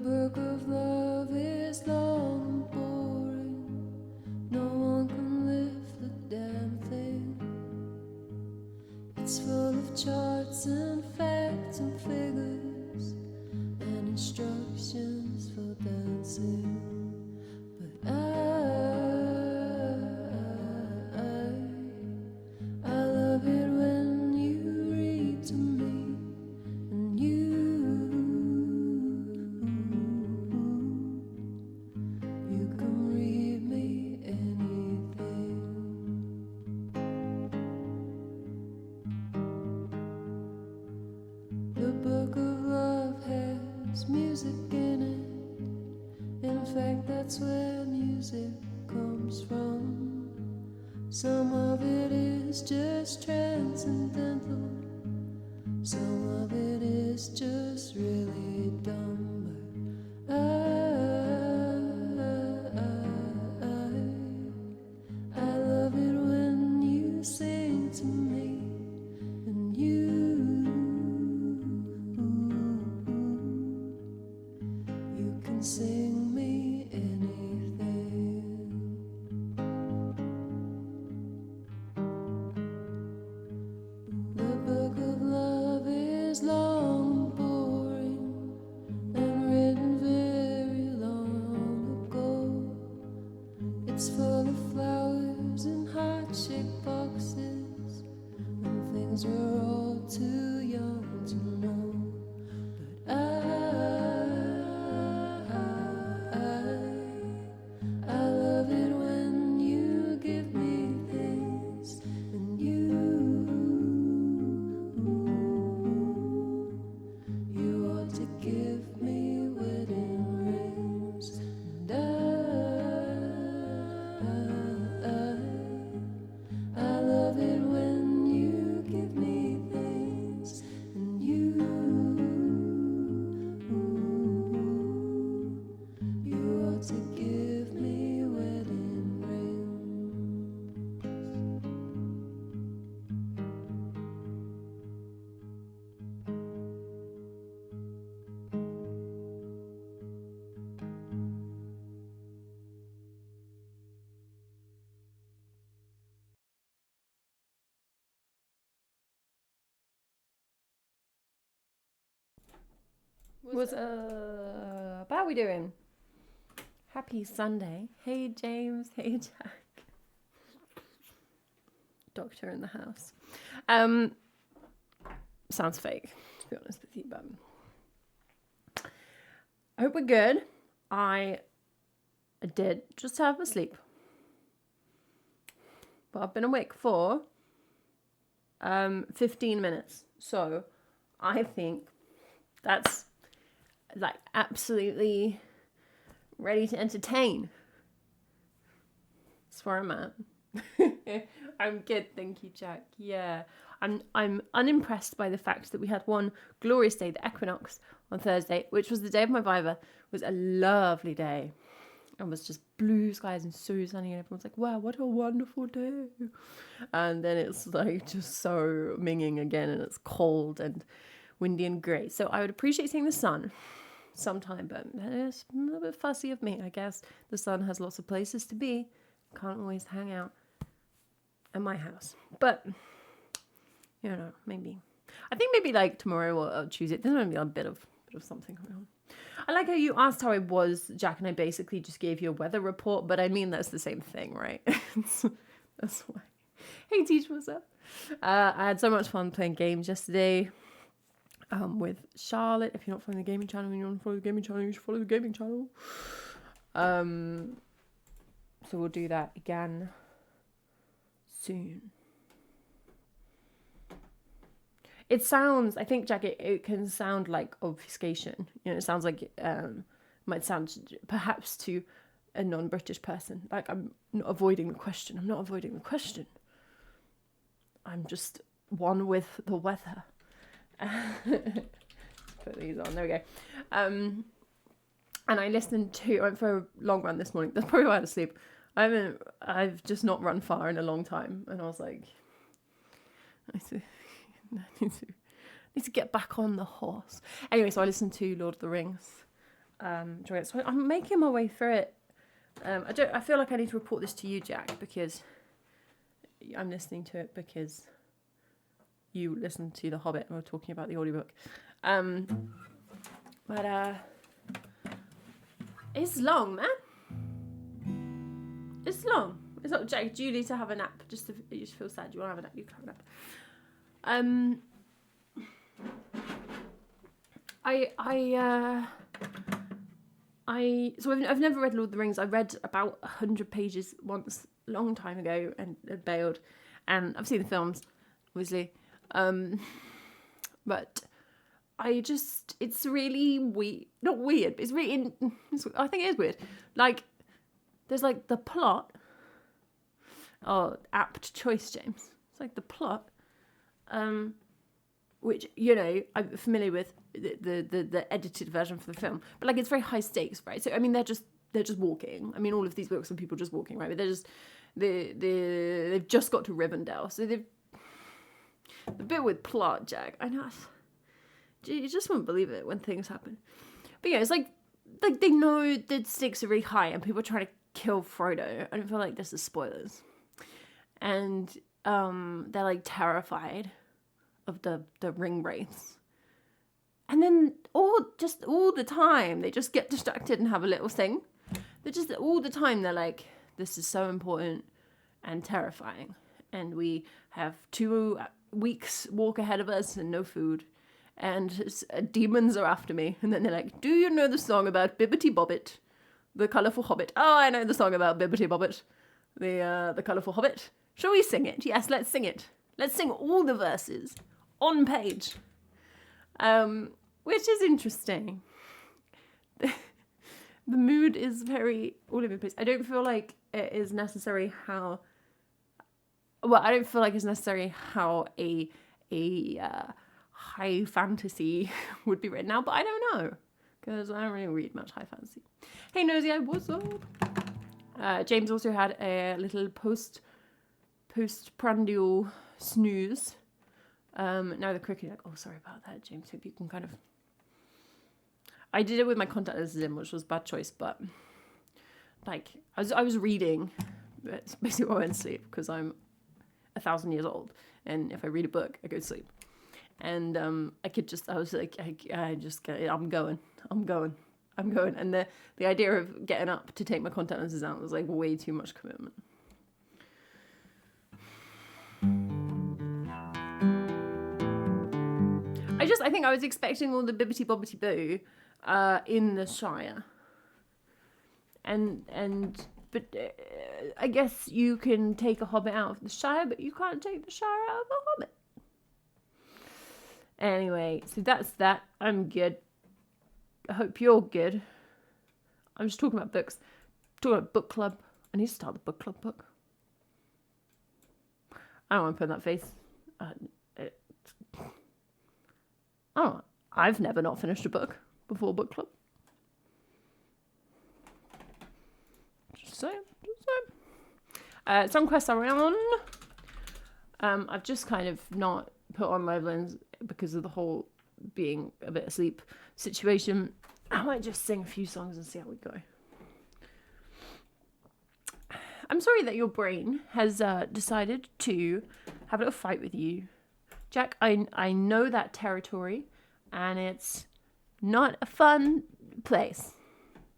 book of love is long and boring. No one can lift the damn thing. It's full of charts and facts and figures and instructions for dancing. But I love it when you read to me, and you can read me anything. The book of love has music in it. In fact, that's where music comes from. Some of it is just transcendental. Some of it is just really dumb. But I love it when you sing to me, and you can sing me anything. The book of love is long and boring and written very long ago. It's full of flowers and heart-shaped boxes and things we're all too young to know. But I love it when you give me things, and you ought to give me wedding rings. And I love it when you give me things, and you ought to give me wedding rings. What's up? How we doing? Happy Sunday. Hey James, hey Jack. Doctor in the house. Sounds fake, to be honest with you, but I hope we're good. I did just have a sleep. But I've been awake for 15 minutes. So I think that's like absolutely ready to entertain. That's where I'm at. I'm good, thank you, Jack. Yeah, I'm unimpressed by the fact that we had one glorious day, the equinox, on Thursday, which was the day of my Viva. It was a lovely day. It was just blue skies and so sunny, and everyone's like, wow, what a wonderful day. And then it's like just so minging again, and it's cold and windy and grey. So I would appreciate seeing the sun sometime, but it's a little bit fussy of me, I guess. The sun has lots of places to be. Can't always hang out at my house. But, you know, maybe. I think maybe like tomorrow or Tuesday, there's going to be a bit of something going on. I like how you asked how I was, Jack, and I basically just gave you a weather report, but I mean, that's the same thing, right? That's why. Hey, Teach, what's up? I had so much fun playing games yesterday with Charlotte. If you're not following the gaming channel and you want to follow the gaming channel, you should follow the gaming channel. So we'll do that again soon. It sounds, I think, Jack, it can sound like obfuscation. You know, it sounds like, might sound perhaps to a non-British person. Like, I'm not avoiding the question. I'm not avoiding the question. I'm just one with the weather. Put these on. There we go. And I went for a long run this morning. That's probably why I had to sleep. I've just not run far in a long time. And I was like, I need to get back on the horse. Anyway, so I listened to Lord of the Rings. enjoying it. So I'm making my way through it. I feel like I need to report this to you, Jack, because I'm listening to it because you listened to The Hobbit and we're talking about the audiobook. But it's long, man. It's long. It's not, Jack, do you need to have a nap? You just feel sad. You want to have a nap? You can have a nap. So I've never read Lord of the Rings. I read about 100 pages once, a long time ago, and bailed. And I've seen the films, obviously. But it's really weird. Not weird, but I think it is weird. Like, there's like the plot. Oh, apt choice, James. It's like the plot, which, you know, I'm familiar with the edited version for the film, but like it's very high stakes, right? So I mean, they're just walking. I mean, all of these books are people just walking, right? But they've just got to Rivendell, so the bit with plot, Jack. I know, you just won't believe it when things happen. But yeah, it's like they know the stakes are really high, and people are trying to kill Frodo. I don't feel like this is spoilers, and they're like terrified of the ring wraiths. And then all the time they just get distracted and have a little thing. They're just all the time they're like, this is so important and terrifying, and we have 2 weeks walk ahead of us and no food, and demons are after me. And then they're like, do you know the song about Bibbity Bobbit, the colourful hobbit? Oh, I know the song about Bibbity Bobbit, the colourful hobbit. Shall we sing it? Yes, let's sing it. Let's sing all the verses on page. Which is interesting. The mood is very all over the place. I don't feel like it is necessary how. Well, I don't feel like it's necessary how a high fantasy would be written now, but I don't know because I don't really read much high fantasy. Hey Nosy, what's up? James also had a little postprandial snooze. Now the cricket, like, oh, sorry about that, James. Hope you can kind of. I did it with my contact lenses in, which was a bad choice, but like I was reading. That's basically why I went to sleep, because I'm 1,000 years old, and if I read a book, I go to sleep. And I was like, I'm going, and the idea of getting up to take my contact lenses out was like way too much commitment. I think I was expecting all the bibbity bobbity boo in the Shire, but I guess you can take a hobbit out of the Shire, but you can't take the Shire out of a hobbit. Anyway, so that's that. I'm good. I hope you're good. I'm just talking about books. Talking about book club. I need to start the book club book. I don't want to put in that face. Oh, I've never not finished a book before book club. Just saying. Some quests around. I've just kind of not put on live lens because of the whole being a bit asleep situation. I might just sing a few songs and see how we go. I'm sorry that your brain has decided to have a little fight with you. Jack, I know that territory, and it's not a fun place,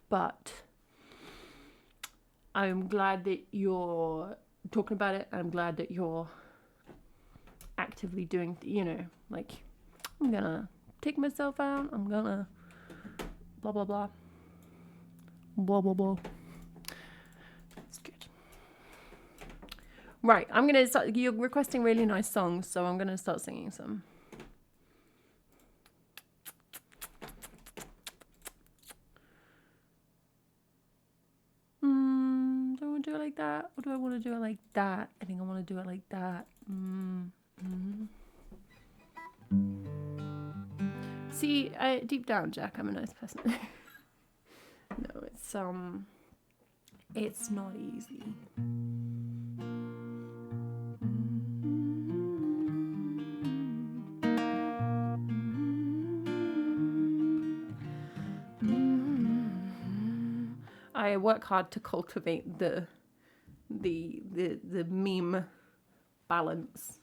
but I'm glad that you're talking about it. I'm glad that you're actively doing, like, I'm gonna take myself out. I'm gonna blah, blah, blah. Blah, blah, blah. It's good. Right, I'm gonna start. You're requesting really nice songs, so I'm gonna start singing some. Do I want to do it like that, or do I want to do it like that? I think I want to do it like that. See, deep down, Jack, I'm a nice person. No, it's not easy. I work hard to cultivate the meme balance.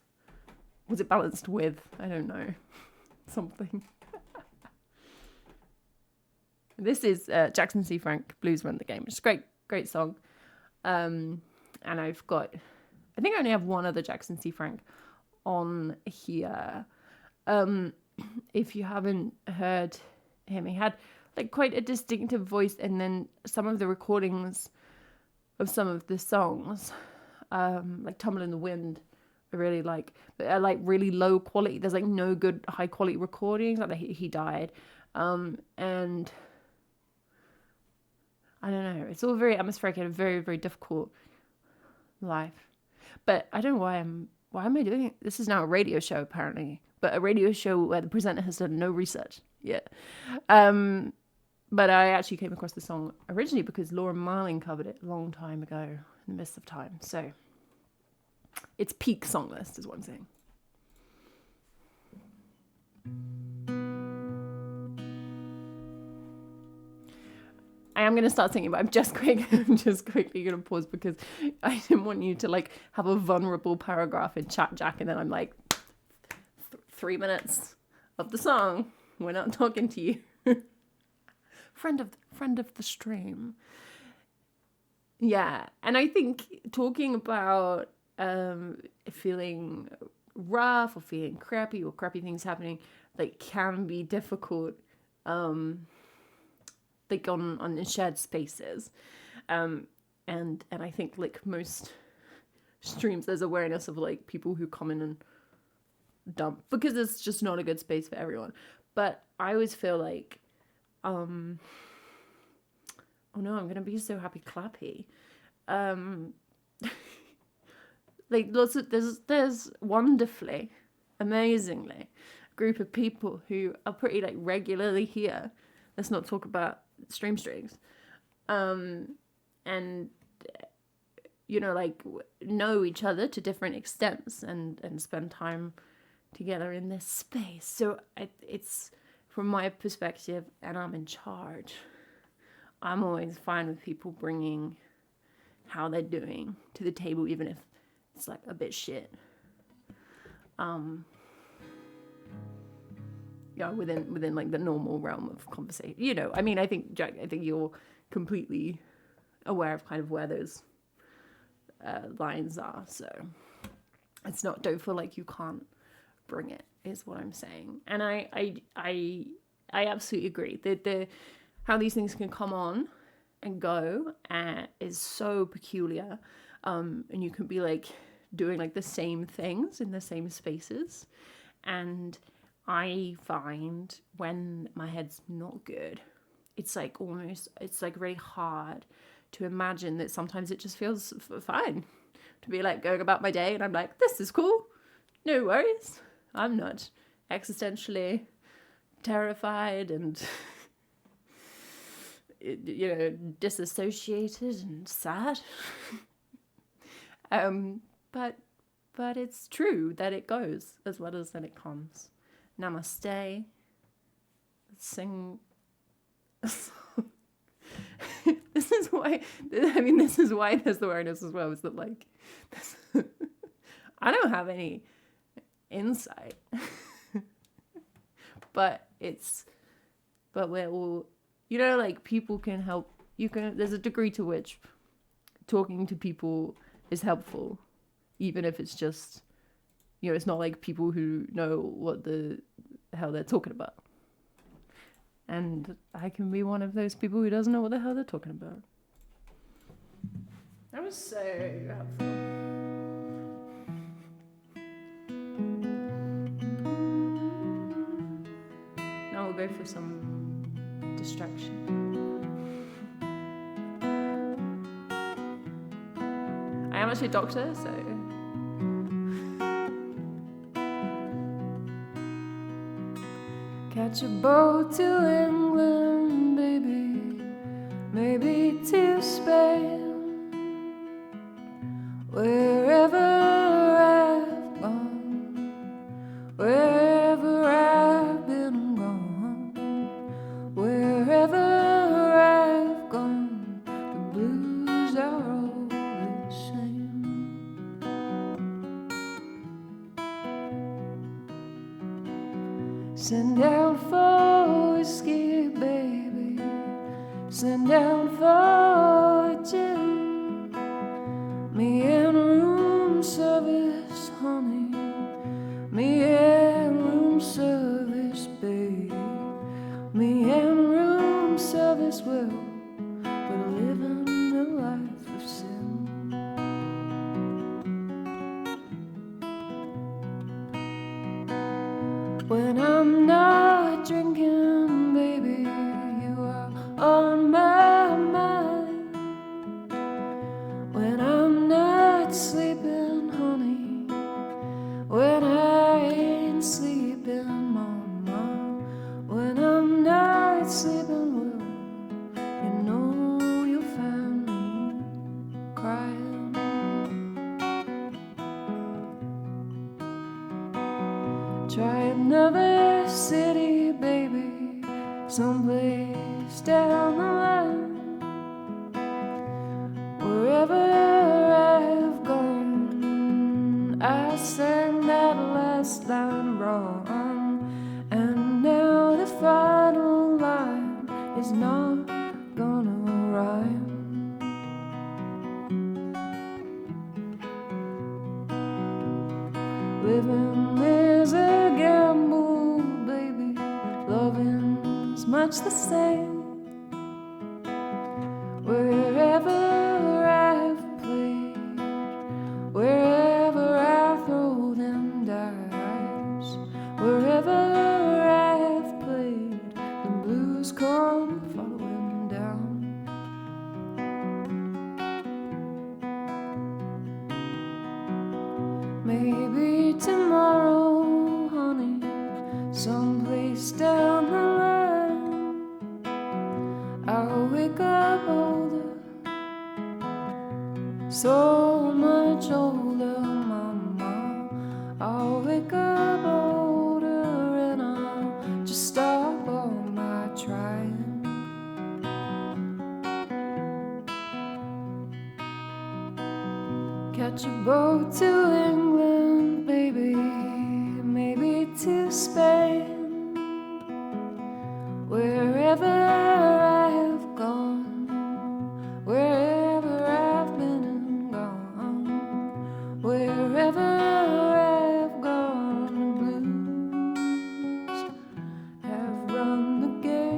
Was it balanced with? I don't know. Something. This is Jackson C. Frank, Blues Run the Game. It's a great song. And I think I only have one other Jackson C. Frank on here. If you haven't heard him, he had like quite a distinctive voice, and then some of the recordings of some of the songs, like Tumble in the Wind, I really like, but are like really low quality. There's like no good high quality recordings. Like he died, and I don't know. It's all very atmospheric and a very, very difficult life. But I don't know why am I doing it? This is now a radio show apparently, but a radio show where the presenter has done no research yet. But I actually came across the song originally because Laura Marling covered it a long time ago in the midst of time. So it's peak song list is what I'm saying. I am going to start singing, but I'm just quickly going to pause because I didn't want you to like have a vulnerable paragraph in Chat Jack and then I'm like 3 minutes of the song. We're not talking to you. friend of the stream. Yeah, and I think talking about feeling rough or feeling crappy or crappy things happening like can be difficult. Like on shared spaces, and I think like most streams there's awareness of like people who come in and dump because it's just not a good space for everyone. But I always feel like oh no, I'm gonna be so happy clappy. Like lots of there's wonderfully, amazingly a group of people who are pretty like regularly here. Let's not talk about stream strings, and you know, like know each other to different extents and spend time together in this space. So it's from my perspective, and I'm in charge. I'm always fine with people bringing how they're doing to the table, even if it's like a bit shit. Yeah, within like the normal realm of conversation. You know, I mean, I think Jack, I think you're completely aware of kind of where those lines are. So it's not, don't feel like you can't bring it, is what I'm saying. And I absolutely agree. The how these things can come on and go is so peculiar. And you can be like doing like the same things in the same spaces. And I find when my head's not good, it's like really hard to imagine that sometimes it just feels fine to be like going about my day and I'm like, this is cool, no worries. I'm not existentially terrified and you know, disassociated and sad. But it's true that it goes as well as that it comes. Namaste. Let's sing a song. This is why there's the awareness as well, is that like I don't have any insight. but we're all, you know, like people can help. There's a degree to which talking to people is helpful, even if it's just, you know, it's not like people who know what the hell they're talking about. And I can be one of those people who doesn't know what the hell they're talking about. That was so helpful. Now we'll go for some distraction. I am actually a doctor, so... Catch a boat to England, baby, maybe to Spain. Wherever I've gone, wherever I've been gone, wherever I've gone, the Send down for whiskey, baby. Send down for gin. Me and room service, honey. Me and room service, babe. Me and room service, well, we're living a life of sin. When I'm not drinking, baby, you are on my mind. When I'm not sleeping, honey, when I ain't sleeping, mama, when I'm not sleeping, well, you know you'll find me crying. Try another city, baby, someplace down the line. Wherever I've gone, I sang that last line wrong, and now the final line is not gonna rhyme. Living is a gamble, baby. Loving's much the same. Wherever I've played, wherever I throw them dice, wherever I've played, the blues come following down. Maybe tomorrow, honey, someplace down the line, I'll wake up older, so much older, mama. I'll wake up older and I'll just stop all my trying. Catch a boat to England, baby, maybe to Spain. Wherever I've gone, wherever I've been and gone, wherever I've gone, the blues have run the game.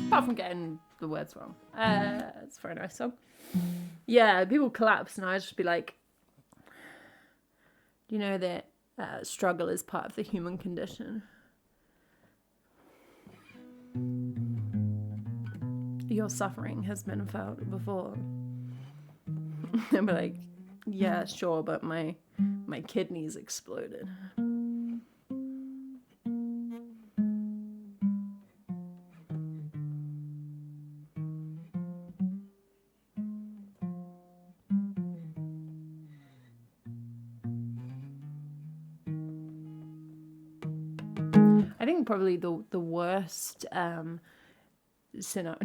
Apart from getting the words wrong. It's a very nice song. Yeah, people collapse and I just be like, do you know that struggle is part of the human condition? Your suffering has been felt before. And be like, yeah, sure, but my kidneys exploded. I think probably the worst scenario.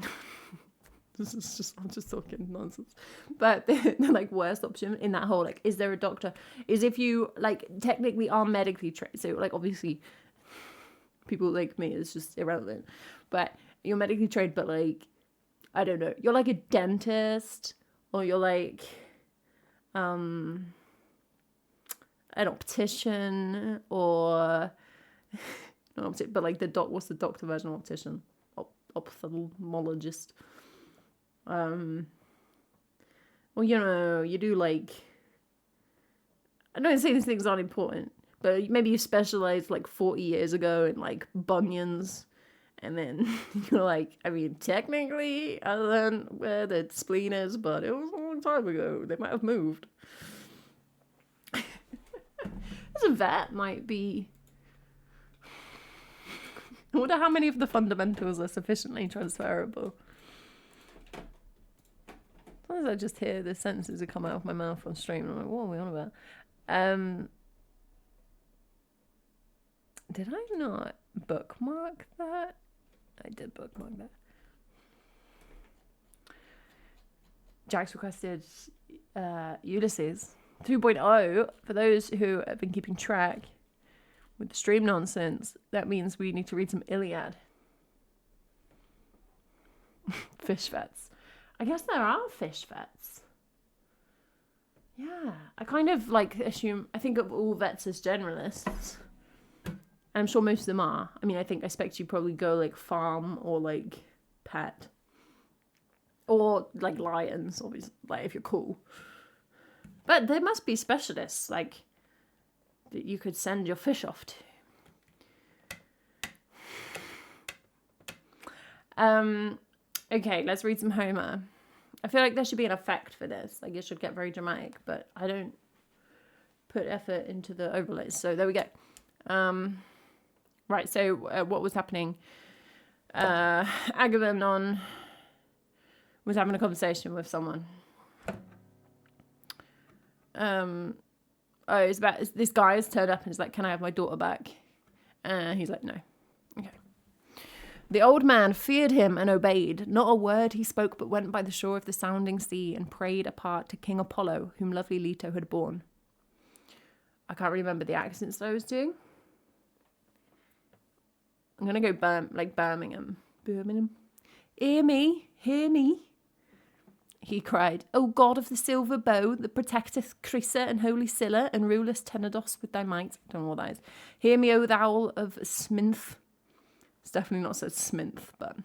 This is just, I'm just talking nonsense. But the like worst option in that whole like, is there a doctor? Is if you like technically are medically trained. So like obviously people like me is just irrelevant. But you're medically trained, but like I don't know, you're like a dentist or you're like an optician or but like what's the doctor version of optician? Ophthalmologist. Well, you know, you do like, I don't say these things aren't important, but maybe you specialized like 40 years ago in like bunions, and then you're like, I mean, technically, other than where the spleen is, but it was a long time ago. They might have moved. As a vet might be. I wonder how many of the fundamentals are sufficiently transferable. Sometimes I just hear the sentences that come out of my mouth on stream and I'm like, what are we on about? Did I not bookmark that? I did bookmark that. Jack's requested Ulysses 2.0. For those who have been keeping track with the stream nonsense, that means we need to read some Iliad. Fish vets. I guess there are fish vets. Yeah. I kind of like assume, I think of all vets as generalists. I'm sure most of them are. I mean, I expect you probably go like farm or like pet. Or like lions, obviously, like if you're cool. But there must be specialists like that you could send your fish off to. Okay, let's read some Homer. I feel like there should be an effect for this. Like it should get very dramatic, but I don't put effort into the overlays. So there we go. Right, so what was happening? Agamemnon was having a conversation with someone. It's about this guy has turned up and is like, "Can I have my daughter back?" And he's like, "No." Okay. The old man feared him and obeyed. Not a word he spoke, but went by the shore of the sounding sea and prayed apart to King Apollo, whom lovely Leto had borne. I can't remember the accents that I was doing. I'm gonna go Birmingham. Hear me, he cried. O God of the silver bow, that protecteth Crisa and holy Scylla, and rulest Tenedos with thy might. I don't know what that is. Hear me, O thou of Sminth. It's definitely not said Sminth, but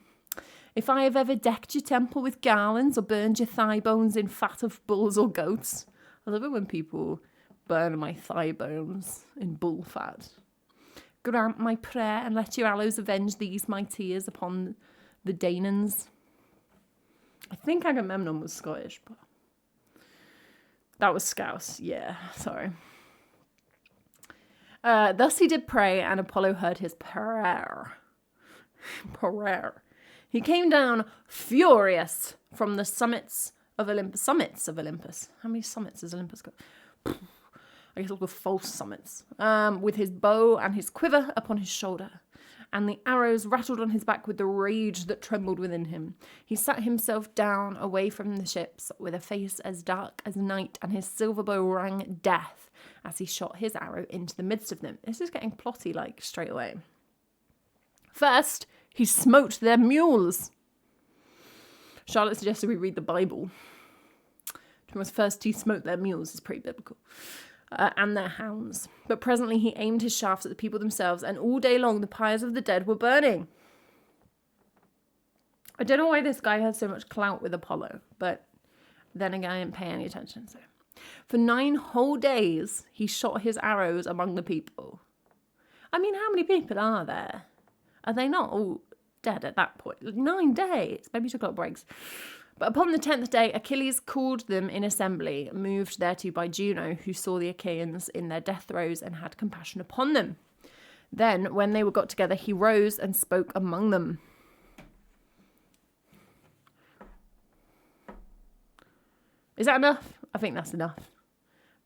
if I have ever decked your temple with garlands or burned your thigh bones in fat of bulls or goats. I love it when people burn my thigh bones in bull fat. Grant my prayer and let your aloes avenge these my tears upon the Danaans. I think Agamemnon was Scottish, but that was Scouse. Yeah, sorry. Thus he did pray, and Apollo heard his prayer. He came down furious from the summits of Olympus. How many summits has Olympus got? I guess all the false summits. With his bow and his quiver upon his shoulder. And the arrows rattled on his back with the rage that trembled within him. He sat himself down away from the ships with a face as dark as night, and his silver bow rang death as he shot his arrow into the midst of them. This is getting plotty like straight away. First, he smote their mules. Charlotte suggested we read the Bible. First, he smote their mules is pretty biblical. And their hounds. But presently he aimed his shafts at the people themselves, and all day long the pyres of the dead were burning. I don't know why this guy has so much clout with Apollo, but then again I didn't pay any attention. So, for 9 whole days he shot his arrows among the people. I mean, how many people are there? Are they not all dead at that point? 9 days. Maybe he took a lot of breaks. But upon the 10th day, Achilles called them in assembly, moved thereto by Juno, who saw the Achaeans in their death throes and had compassion upon them. Then, when they were got together, he rose and spoke among them. Is that enough? I think that's enough.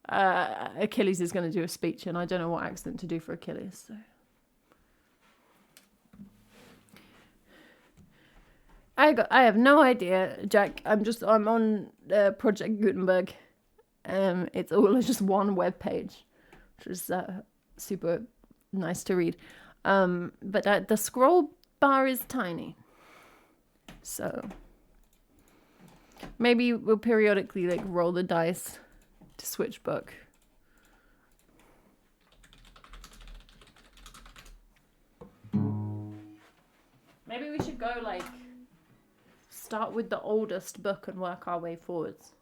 Achilles is going to do a speech, and I don't know what accent to do for Achilles, so... I have no idea, Jack. I'm on Project Gutenberg. It's all just one web page, which is super nice to read. But the scroll bar is tiny, so maybe we'll periodically like roll the dice to switch book. Maybe we should go like. Start with the oldest book and work our way forwards.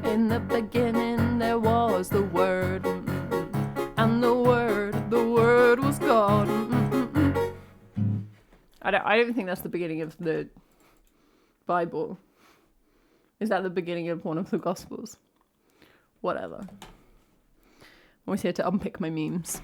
In the beginning there was the Word, and the Word was don't think that's the beginning of the Bible. Is that the beginning of one of the Gospels? Whatever. I'm always here to unpick my memes.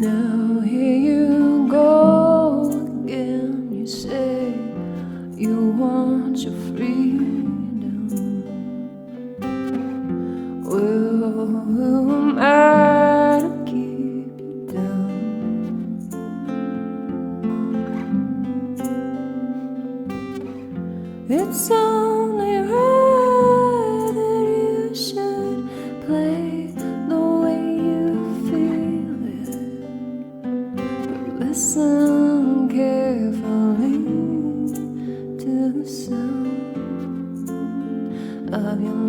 Now here you go again. You say you want your freedom. Well, who am I to keep you down? It's only right that you should play the way you feel it. Listen carefully to the sound of your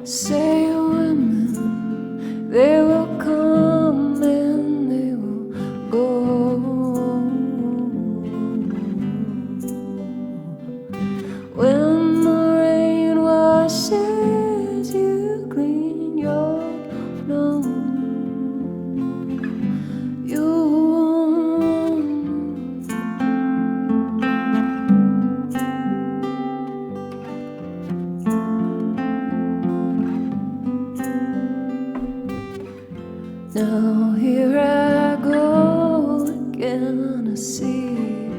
say women, they will come and they will go. When the rain washes you clean, you're known. You now here I go again, I see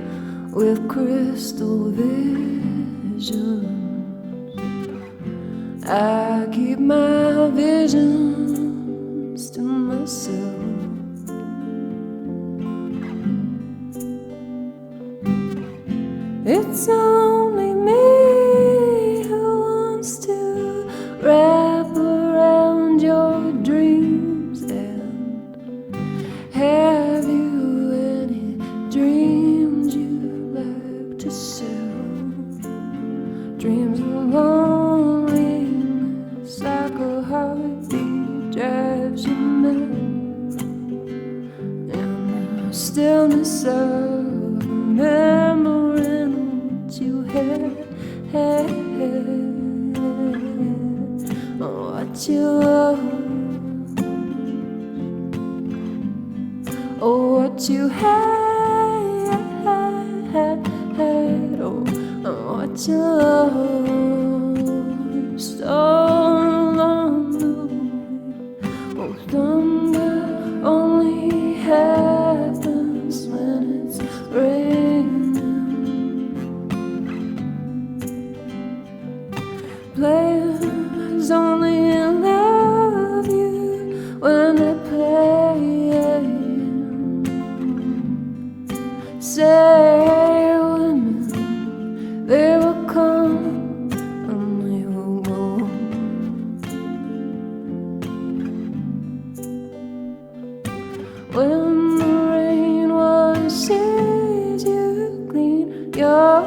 with crystal vision. I keep my visions to myself. It's only me who wants to wrap around your dreams. And have you any dreams you like to sell? Dreams of loneliness, like a heartbeat drives you mad, and the stillness of remembering what you had, what you loved, oh, what you had, oh, what you lost along the way. Oh, thunder only happens when it's raining. Players only love you when they're playing. Say women, they will come and they will go. When the rain washes you clean, you're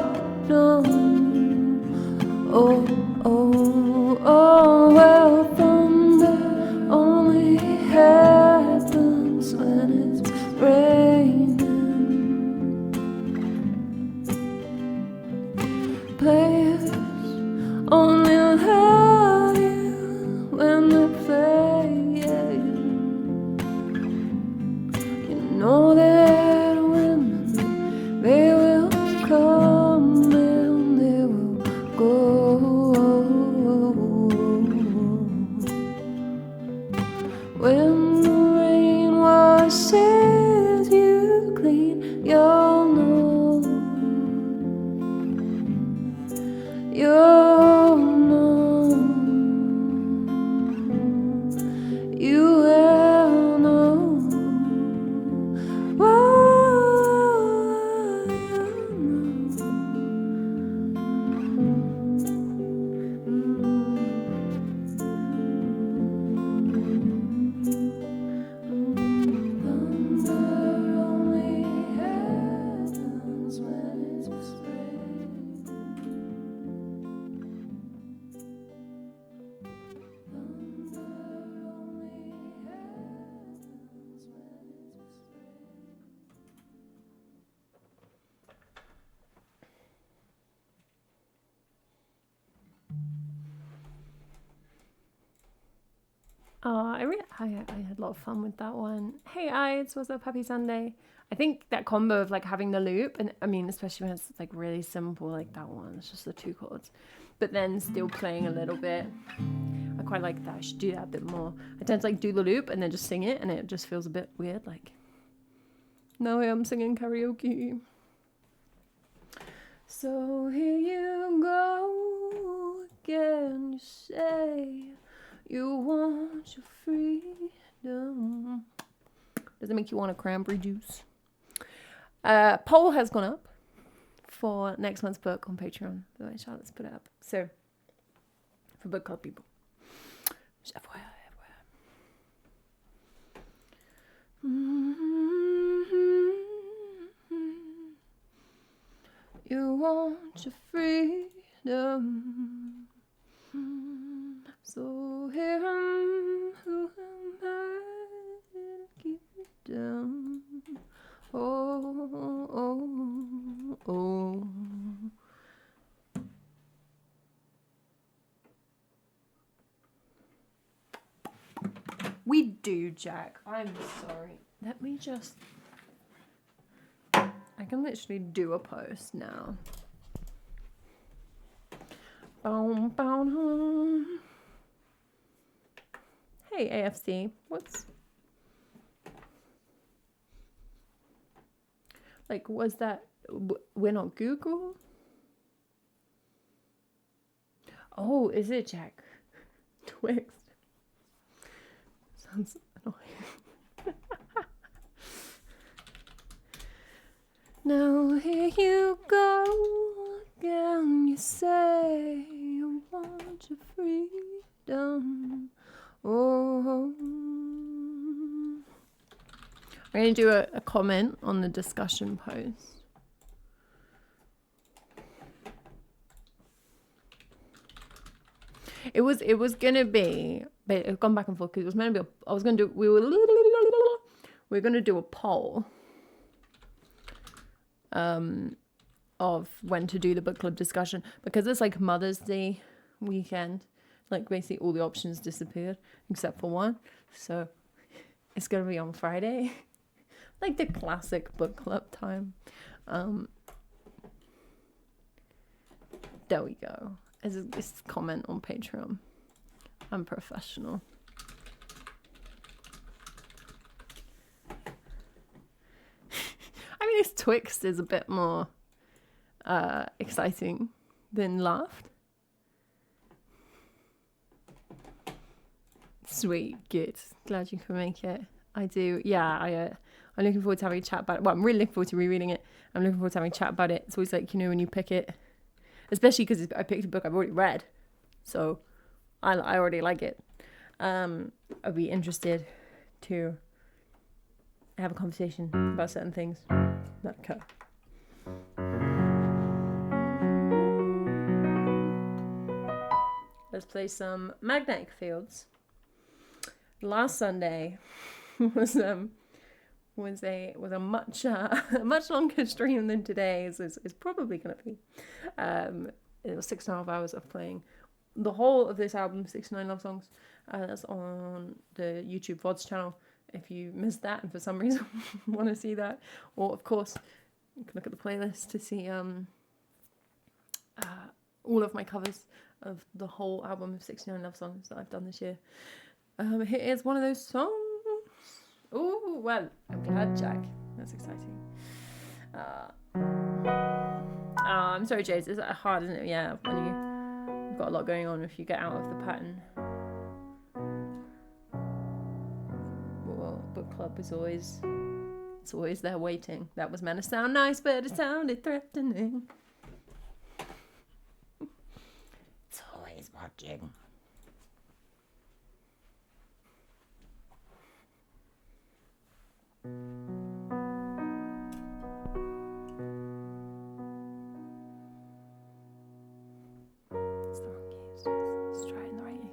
done. Oh, oh, oh, well, thunder only happens when it's raining. Players only love you when they're playing. You know that women, they will come and they will go. When the rain washes you clean, you'll know. You'll know. You will know. Whoa, you'll Thunder only happens when it's raining. Thunder only happens when it's I had a lot of fun with that one. Hey Ides, what's up? Happy Sunday. I think that combo of like having the loop, and I mean especially when it's like really simple like that one, it's just the two chords, but then still playing a little bit. I quite like that. I should do that a bit more. I tend to like do the loop and then just sing it, and it just feels a bit weird, like now I'm singing karaoke. So here you go again, you say you want your freedom. Does it make you want a cranberry juice? Poll has gone up for next month's book on Patreon. Let's put it up. So, for book club people. Just FYI. You want your freedom. So We do, Jack. I'm sorry. Let me just... I can literally do a post now. Boom, boom. Hey, AFC. What's... Like, was that... We're not Google? Oh, is it, Jack? Twix. Sounds annoying. Now here you go again. You say you want your freedom. Oh, I'm going to do a comment on the discussion post. It was gonna be, but it's gone back and forth because it was meant to be. We were gonna do a poll, of when to do the book club discussion, because it's like Mother's Day weekend. Like basically all the options disappeared except for one, so it's gonna be on Friday, like the classic book club time. There we go. It's a comment on Patreon. I'm professional. I mean, this Twixt is a bit more exciting than Laughed. Sweet, good. Glad you can make it. I do. Yeah, I'm looking forward to having a chat about it. Well, I'm really looking forward to rereading it. I'm looking forward to having a chat about it. It's always like, when you pick it, especially because I picked a book I've already read, so I already like it. I'd be interested to have a conversation about certain things that occur. Let's play some Magnetic Fields. Last Sunday was a much much longer stream than today's. It's probably going to be. It was 6.5 hours of playing the whole of this album, 69 Love Songs. That's on the YouTube VODs channel. If you missed that and for some reason want to see that, or of course you can look at the playlist to see all of my covers of the whole album of 69 Love Songs that I've done this year. Here is one of those songs. Oh, well, I'm glad, Jack. That's exciting. I'm sorry, Jade. It's hard, isn't it? Yeah, when you've got a lot going on, if you get out of the pattern. Well, book club is always there waiting. That was meant to sound nice, but it sounded threatening. It's always watching. It's the wrong keys. Let's try it in the right key.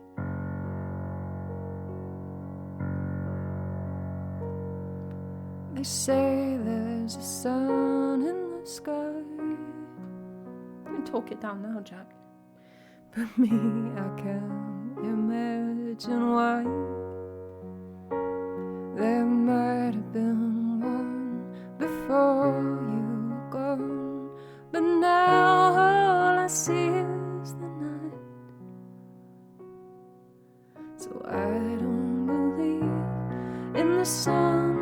They say there's a sun in the sky. You can talk it down now, Jack. But me, I can't imagine why. There might have been one before you were gone, but now all I see is the night. So I don't believe in the sun.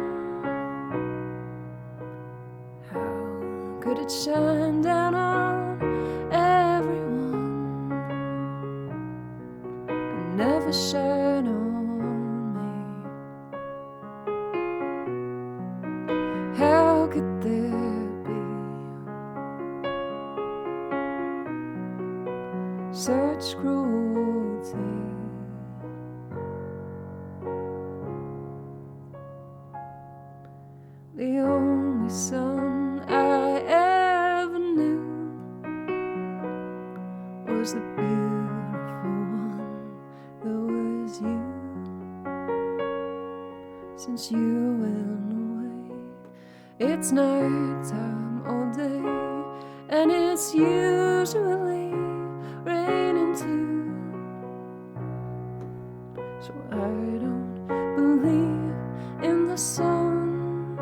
How could it shine down on everyone and never shine on me? How could there be such cruelty? The only son I ever knew was the beautiful one that was you. Since you went away, it's nighttime all day, and it's usually raining too. So I don't believe in the sun.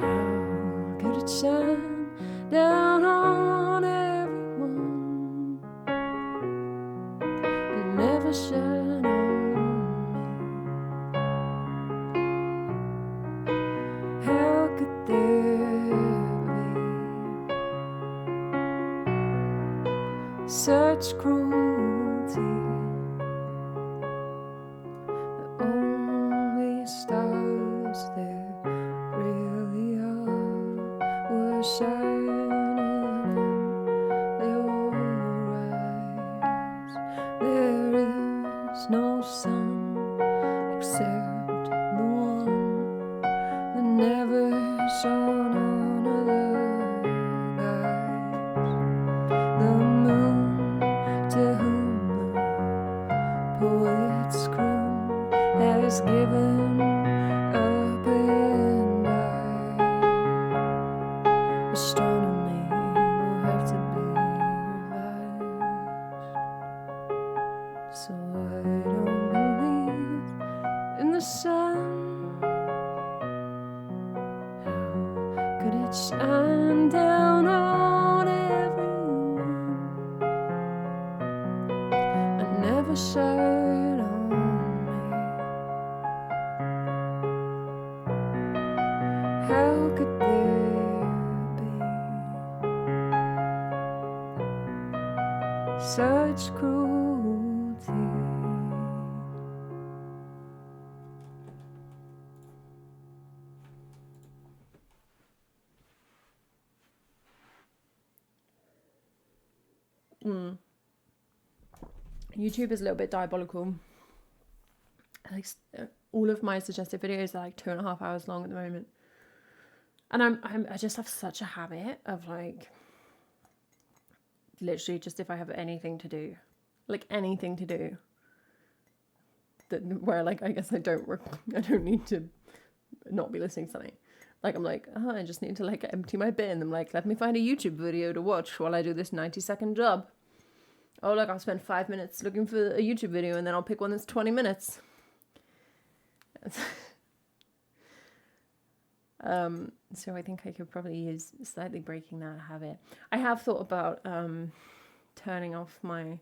How could it shine down on everyone and never shine on me? How could there be such cruelty that only stars there really are were shining in your eyes? There is no sun except the one that never shone on other guys. The moon to whom the poets croon has given up and died. Astronomy will have to be revised. So I don't believe in the sun. How could it shine down on everyone and never shine on me? How could there be such cruelty? YouTube is a little bit diabolical. Like all of my suggested videos are like 2.5 hours long at the moment, and I just have such a habit of like literally just if I have anything to do, like anything to do, that where like I guess I don't need to not be listening to something. Like I'm like, oh, I just need to like empty my bin. I'm like, let me find a YouTube video to watch while I do this 90-second job. Oh, look, I'll spend 5 minutes looking for a YouTube video and then I'll pick one that's 20 minutes. So I think I could probably use slightly breaking that habit. I have thought about turning off my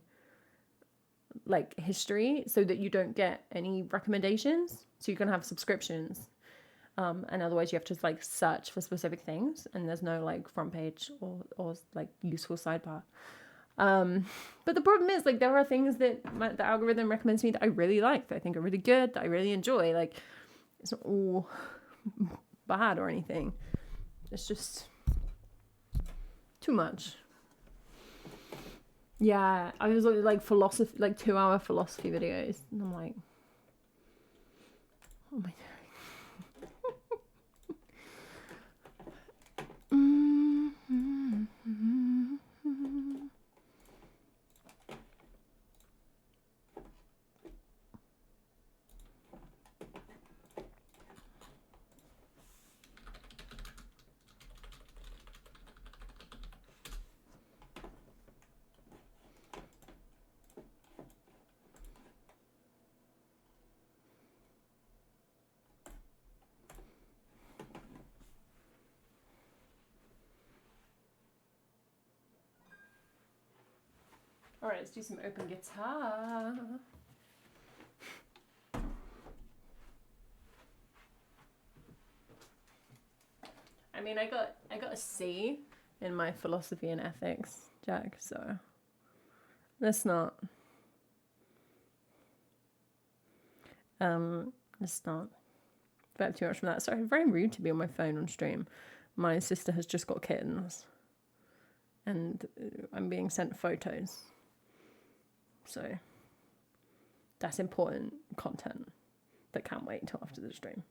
like history so that you don't get any recommendations. So you can have subscriptions. And otherwise you have to like search for specific things and there's no like front page or like useful sidebar. But the problem is like there are things that the algorithm recommends me that I really like, that I think are really good, that I really enjoy. Like it's not all bad or anything. It's just too much. Yeah, I was looking like philosophy, like 2-hour philosophy videos, and I'm like, oh my God. All right, let's do some open guitar. I mean, I got a C in my philosophy and ethics, Jack, so let's not bet too much from that. Sorry, very rude to be on my phone on stream. My sister has just got kittens and I'm being sent photos. So that's important content that can't wait until after the stream.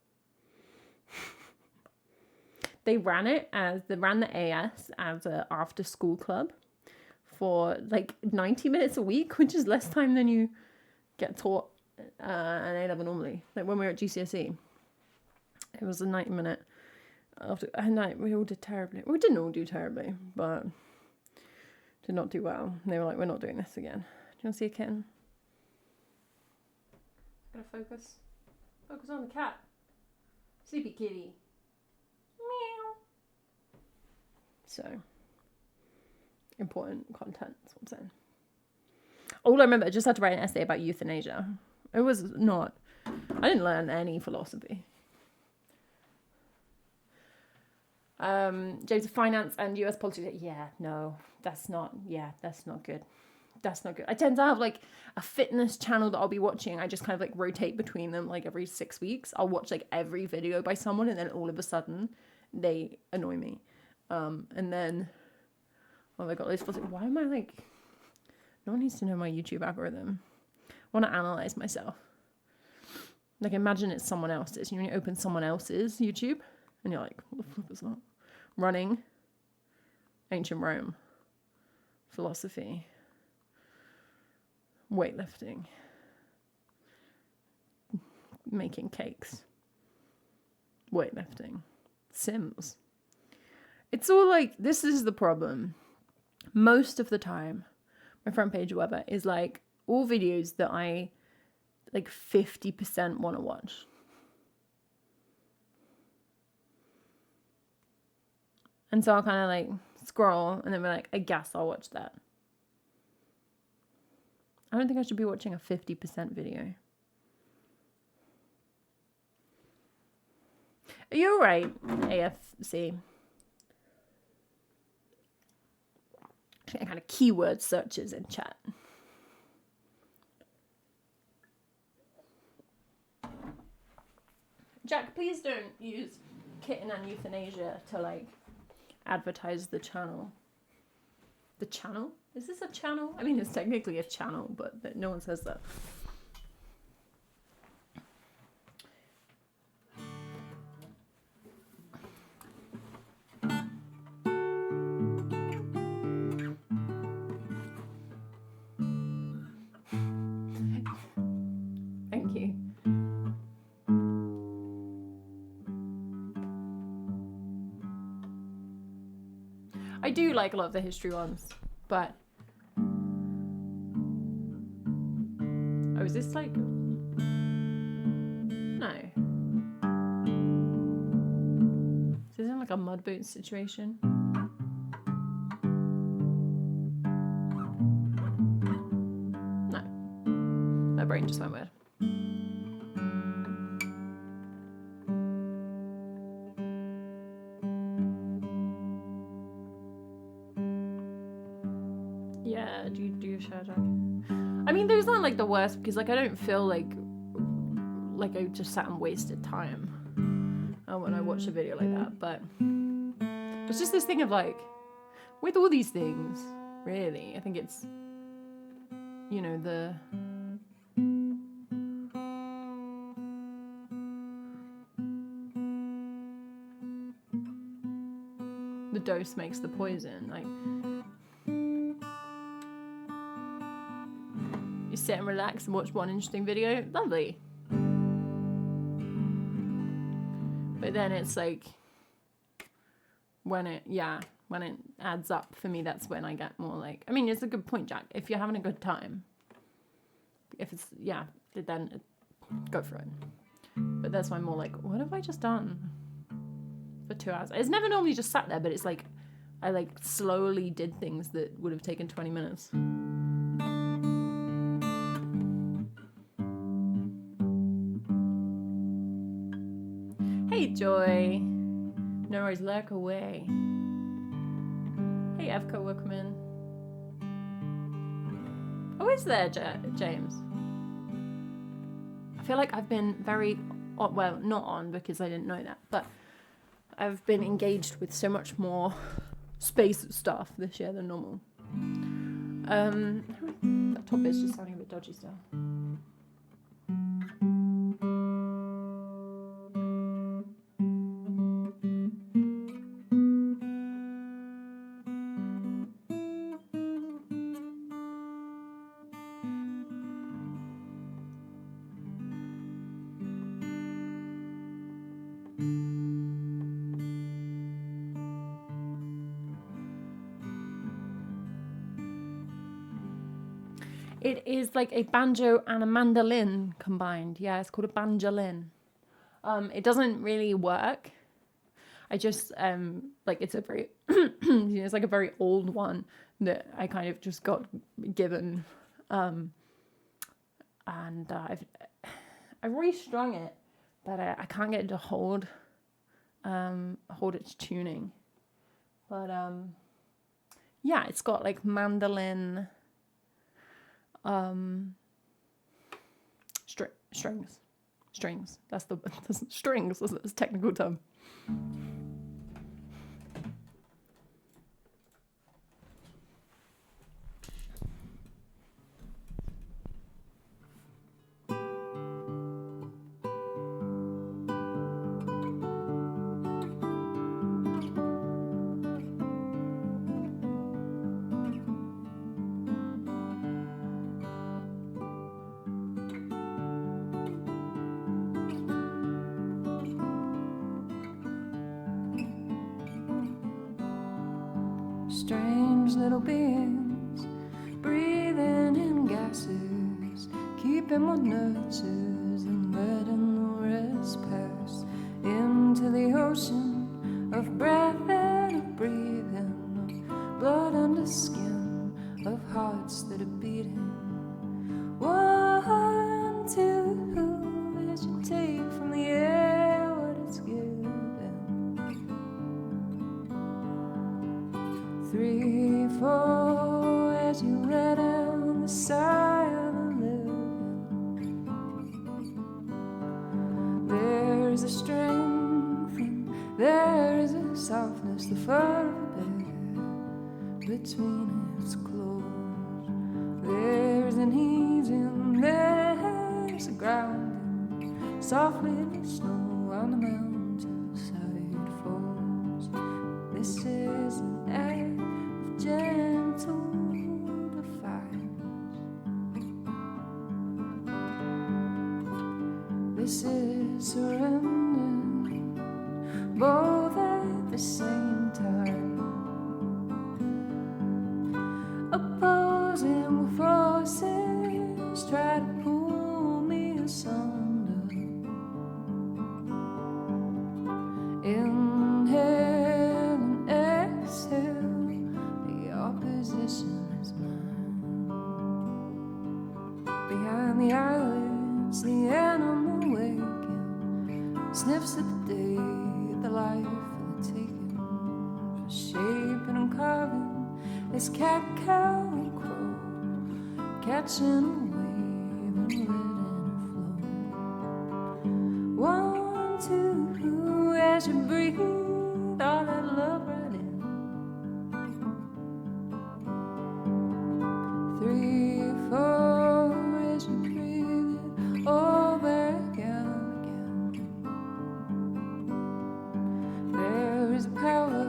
They ran the AS as a after school club for like 90 minutes a week, which is less time than you get taught an A-level normally. Like when we were at GCSE, it was a 90-minute after a night. We all did terribly. We didn't all do terribly, but did not do well. And they were like, we're not doing this again. Do you want to see a kitten? Gotta focus. Focus on the cat. Sleepy kitty. Meow. So, important content, that's what I'm saying. All I remember, I just had to write an essay about euthanasia. It was not, I didn't learn any philosophy. James of finance and US politics. Yeah, no, that's not good. That's not good. I tend to have like a fitness channel that I'll be watching. I just kind of like rotate between them like every 6 weeks. I'll watch like every video by someone and then all of a sudden they annoy me. And then, oh my God, why am I like, no one needs to know my YouTube algorithm. I want to analyze myself. Like imagine it's someone else's. You know, when you open someone else's YouTube and you're like, what the flip is that? Running, ancient Rome, philosophy, weightlifting, making cakes, weightlifting, Sims. It's all like, this is the problem. Most of the time, my front page or whatever is like all videos that I like 50% want to watch. And so I'll kind of like scroll and then be like, I guess I'll watch that. I don't think I should be watching a 50% video. Are you alright, AFC? Kind of keyword searches in chat. Jack, please don't use kitten and euthanasia to like advertise the channel. The channel? Is this a channel? I mean, it's technically a channel, but no one says that. Thank you. I do like a lot of the history ones, but oh, is this like no? Is this in like a mud boot situation? No, my brain just went weird. Yeah, do you share, Jack? I mean, those aren't like the worst because like I don't feel like I just sat and wasted time when I watch a video like that. But it's just this thing of like, with all these things, really, I think it's, you know, the dose makes the poison. Like, you sit and relax and watch one interesting video, lovely. But then it's like, when it adds up for me, that's when I get more like, I mean, it's a good point, Jack. If you're having a good time, if it's, then go for it. But that's why I'm more like, what have I just done for 2 hours? It's never normally just sat there, but it's like, I like slowly did things that would have taken 20 minutes. Hey, Joy. No worries, lurk away. Hey, Evco, welcome in. Oh, is there, James? I feel like I've been very, well, not on because I didn't know that, but I've been engaged with so much more space stuff this year than normal. That top bit's just sounding a bit dodgy still. It is like a banjo and a mandolin combined. Yeah, it's called a banjolin. It doesn't really work. I just like it's a very it's like a very old one that I kind of just got given, and I've restrung it, but I can't get it to hold its tuning. But yeah, it's got like mandolin strings. That's the strings. That's the technical term. Strange little beings breathing in gases, keeping what nurtures and letting the rest pass into the ocean of breath and of breathing, of blood under skin, of hearts that are beating. 1, 2, as you take from the air what it's given. 3, 4, as you let out the sigh of the living. There's a strength and there is a softness, the fur of a bear between its claws. There's an ease and there's a grounding, softly the snow on the mountainside falls. This is an act of gentle defiance. This is surrender, both at the same time. Opposing forces try to pull me asunder. Inhale and exhale, the opposition is mine. Behind the eyelids, the animal waking sniffs at the day, the life of the taking, for shaping and carving this cat, cow, and crow, catching a wave and letting it flow. 1, 2, as you breathe all that love right in. 3, 4, as you breathe it all back out again. There is power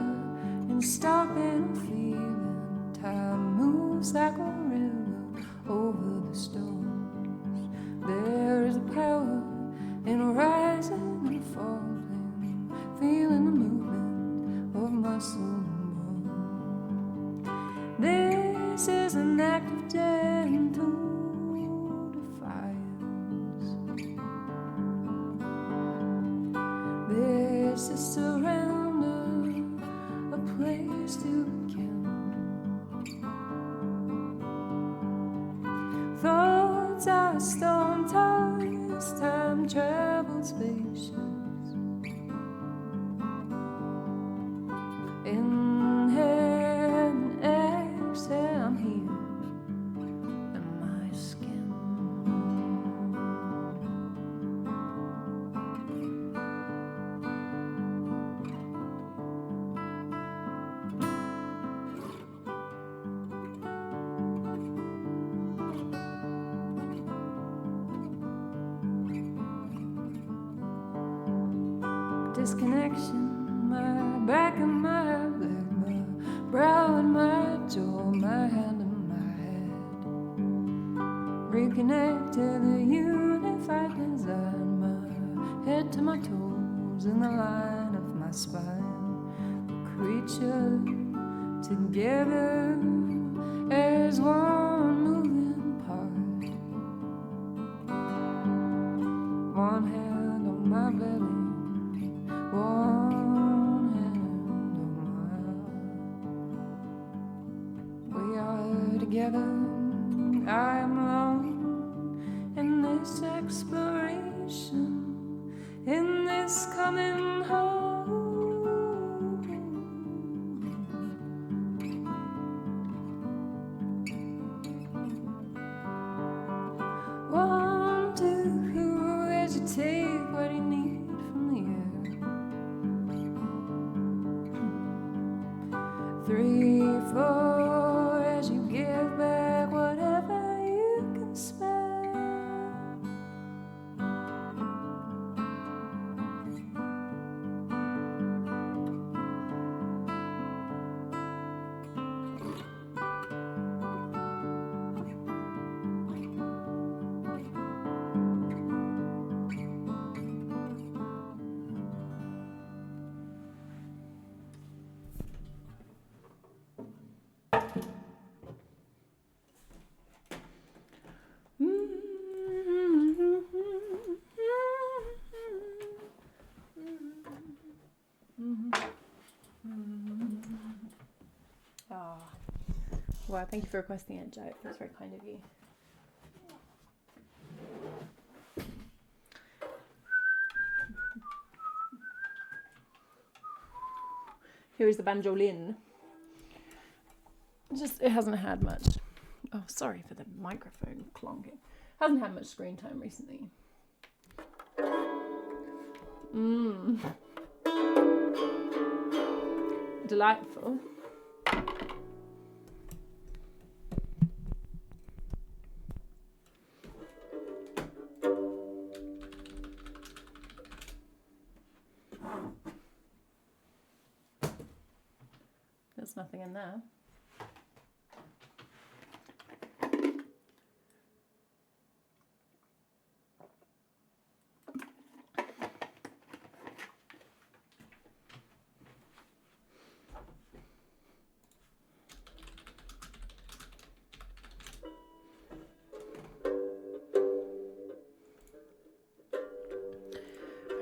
in stopping and feeling. Time moves like a river over the stones. There is a power in rising and falling, feeling the movement of muscle and bone. This is an act of gentle defiance. This is surrender, a place to begin. Thoughts are storm-tossed, time-traveled spaceships. Inhale and exhale, I'm here in my skin. Disconnection, my back and my leg, my brow and my jaw, my hand and my head. Reconnect to the unified design, my head to my toes in the line of my spine. The creature together as one moving part. this exploration, in this coming home. One, two, where'd you take what you need from the air? 3, 4, as you give back whatever you can spare. Ah, wow, thank you for requesting it, Joe. That's very kind of you. Here is the banjolin. It hasn't had much. Oh, sorry for the microphone clonking. Hasn't had much screen time recently. Delightful. There's nothing in there.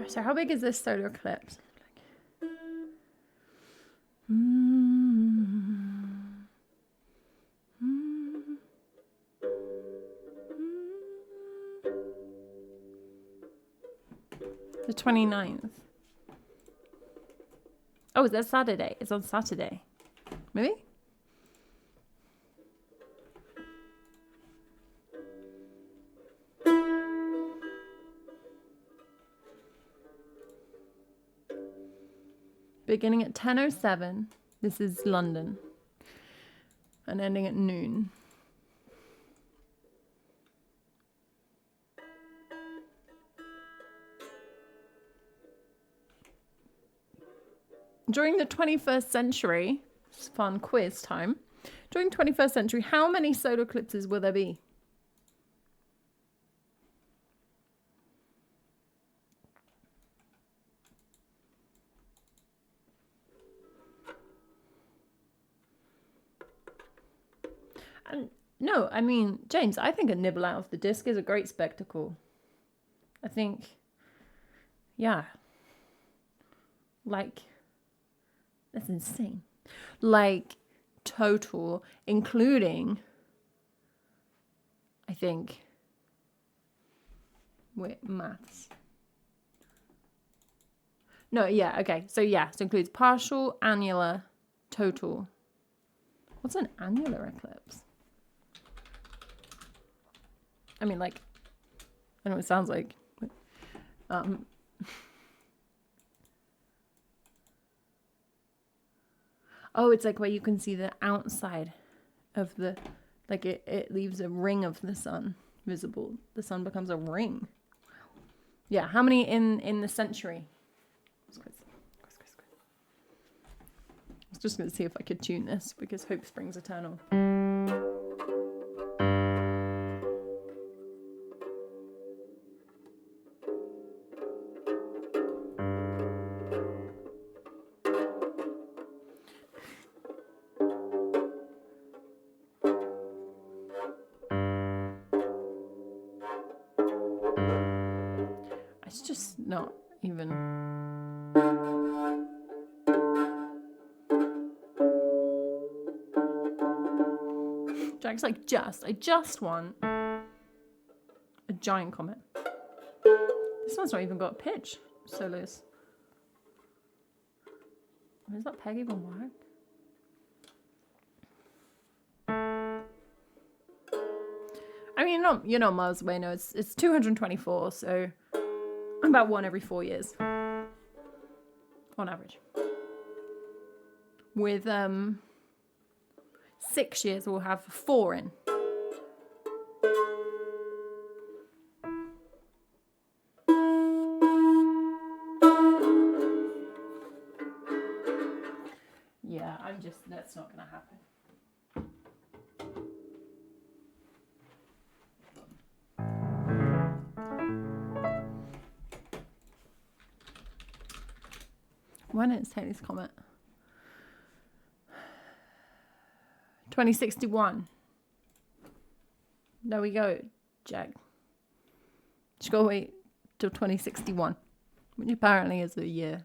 So how big is this solo clip? The 29th. Oh, is that Saturday? It's on Saturday. Maybe? Beginning at 10:07. This is London. And ending at noon. During the 21st century, it's fun quiz time. During 21st century, how many solar eclipses will there be? And no, I mean, James, I think a nibble out of the disc is a great spectacle. I think, yeah. Like, that's insane. Like, total, including, I think, wait, maths. No, yeah, okay. So, yeah, so it includes partial, annular, total. What's an annular eclipse? I mean, like, I know what it sounds like. But, oh, it's like where you can see the outside of the, like it leaves a ring of the sun visible. The sun becomes a ring. Yeah, how many in the century? I was just going to see if I could tune this because hope springs eternal. It's just not even. Jack's like, I just want a A giant comet. This one's not even got a pitch. So loose. Is that peg even work? I mean, you're not miles away. No, it's 224, so about one every 4 years, on average. With 6 years, we'll have 4 in. Yeah, that's not gonna happen. When did it take this comet? 2061. There we go, Jack. Just gotta wait till 2061, which apparently is a year.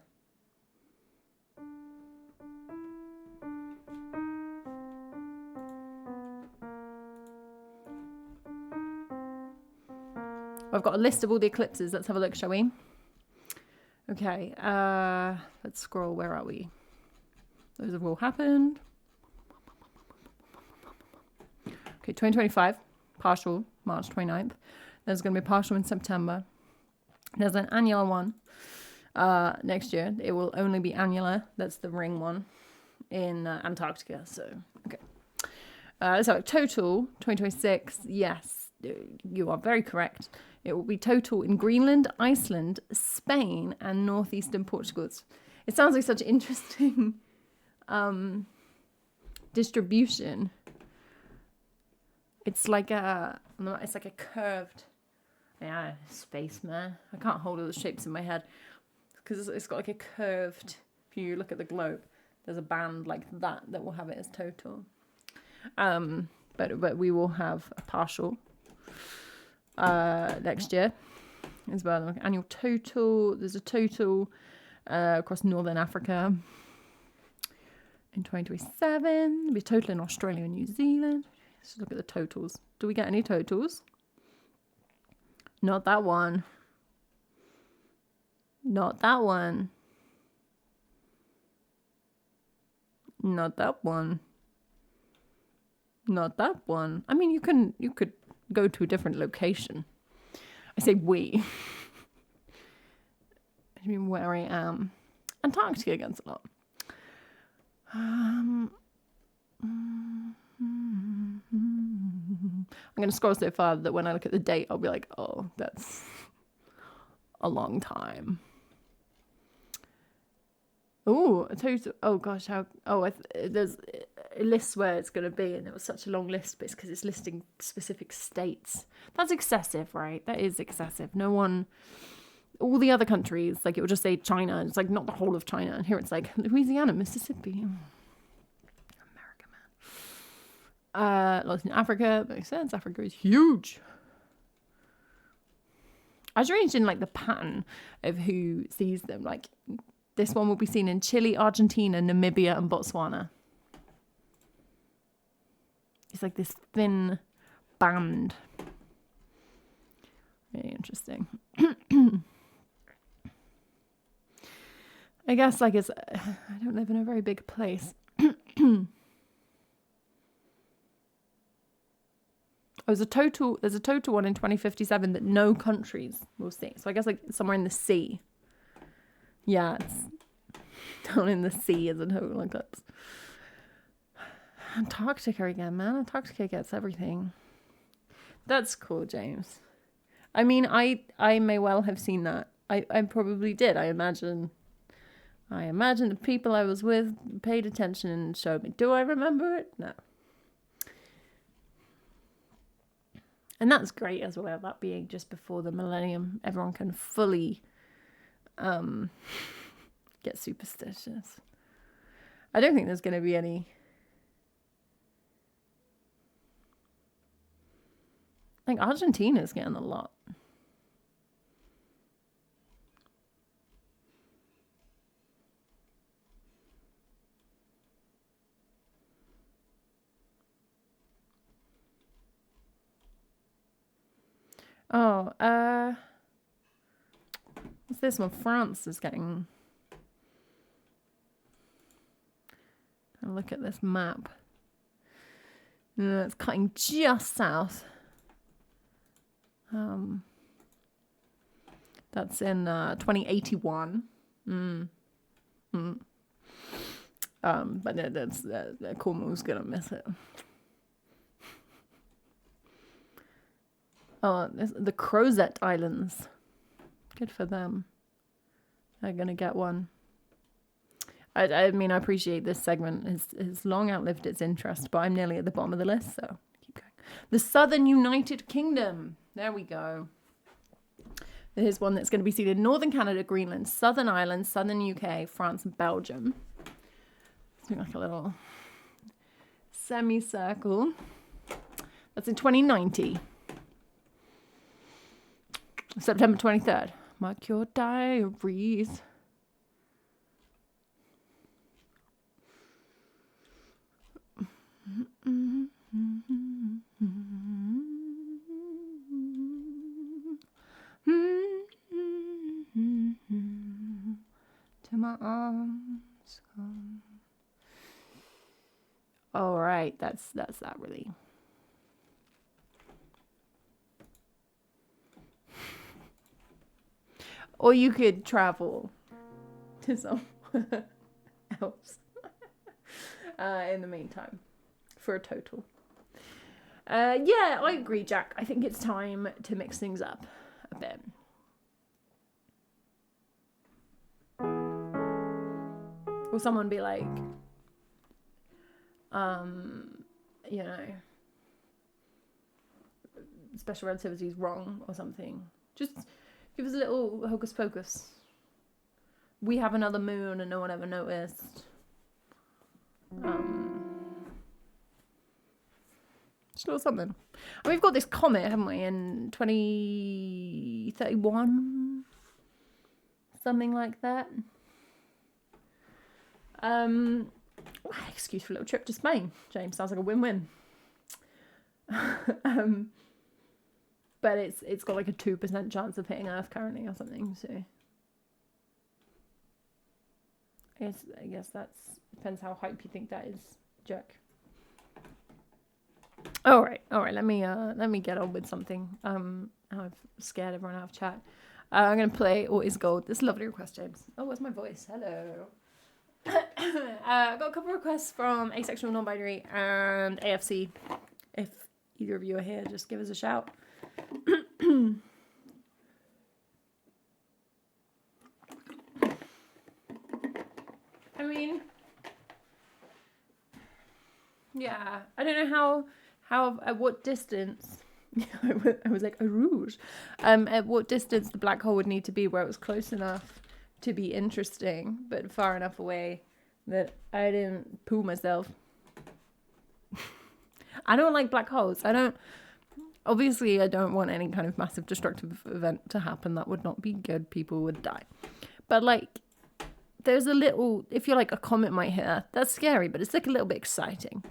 I've got a list of all the eclipses. Let's have a look, shall we? Okay, let's scroll. Where are we? Those have all happened. Okay, 2025, partial, March 29th. There's going to be partial in September. There's an annular one next year. It will only be annular. That's the ring one in Antarctica. So, okay. So total, 2026, yes, you are very correct. It will be total in Greenland, Iceland, Spain, and northeastern Portugal. It sounds like such an interesting distribution. It's like a curved, spaceman. I can't hold all the shapes in my head because it's got like a curved. If you look at the globe, there's a band like that will have it as total. But we will have a partial next year as well. Annual total. There's a total across Northern Africa in 2027. There'll be a total in Australia and New Zealand. Let's look at the totals. Do we get any totals? Not that one. Not that one. Not that one. Not that one. I mean, you could go to a different location. I say we. I mean, where I am. Antarctica gets a lot. I'm going to scroll so far that when I look at the date, I'll be like, oh, that's a long time. Oh, a total. Oh gosh, there's a list where it's going to be, and it was such a long list, but it's because it's listing specific states. That's excessive, right? That is excessive. No one, all the other countries, like it will just say China, and it's like not the whole of China, and here it's like Louisiana, Mississippi. America, man. Lots in Africa, makes sense. Africa is huge. I was arranged in like the pattern of who sees them, like. This one will be seen in Chile, Argentina, Namibia, and Botswana. It's like this thin band. Very interesting. I guess I don't live in a very big place. There's a total one in 2057 that no countries will see. So I guess like somewhere in the sea. Yeah, it's down in the sea as a total, like that's Antarctica again, man. Antarctica gets everything. That's cool, James. I mean, I may well have seen that. I probably did. I imagine the people I was with paid attention and showed me. Do I remember it? No. And that's great as well, that being just before the millennium. Everyone can fully get superstitious. I don't think there's going to be any. I think Argentina's getting a lot. Oh, what's this one? France is getting... Look at this map. It's cutting just south. That's in 2081. But that's Cornwall's gonna miss it. Oh, the Crozet Islands. Good for them. They're gonna get one. I mean, I appreciate this segment has long outlived its interest, but I'm nearly at the bottom of the list, so keep going. The Southern United Kingdom. There we go. Here's one that's going to be seen in Northern Canada, Greenland, Southern Ireland, Southern UK, France, and Belgium. It's like a little semicircle. That's in 2090. September 23rd. Mark your diaries. To my arms come. All right, that's that really. Or you could travel to somewhere else in the meantime for a total. Yeah, I agree, Jack. I think it's time to mix things up a bit. Or someone be like, you know, special relativity is wrong or something. Just give us a little hocus pocus. We have another moon and no one ever noticed. Just a little something. And we've got this comet, haven't we, in 2031? Something like that. Excuse for a little trip to Spain. James, sounds like a win-win. But it's got like a 2% chance of hitting Earth currently or something. So I guess that's depends how hype you think that is, Jack. All right. Let me get on with something. I've scared everyone out of chat. I'm gonna play All Is Gold. This lovely request, James. Oh, where's my voice? Hello. I got a couple requests from Asexual Non-Binary and AFC. If either of you are here, just give us a shout. I mean, yeah, I don't know how at what distance. I was like a rouge. At what distance the black hole would need to be where it was close enough to be interesting, but far enough away that I didn't poo myself. I don't like black holes. Obviously I don't want any kind of massive destructive event to happen. That would not be good. People would die. But like, there's a little, if you're like a comet might hit Earth, that's scary, but it's like a little bit exciting.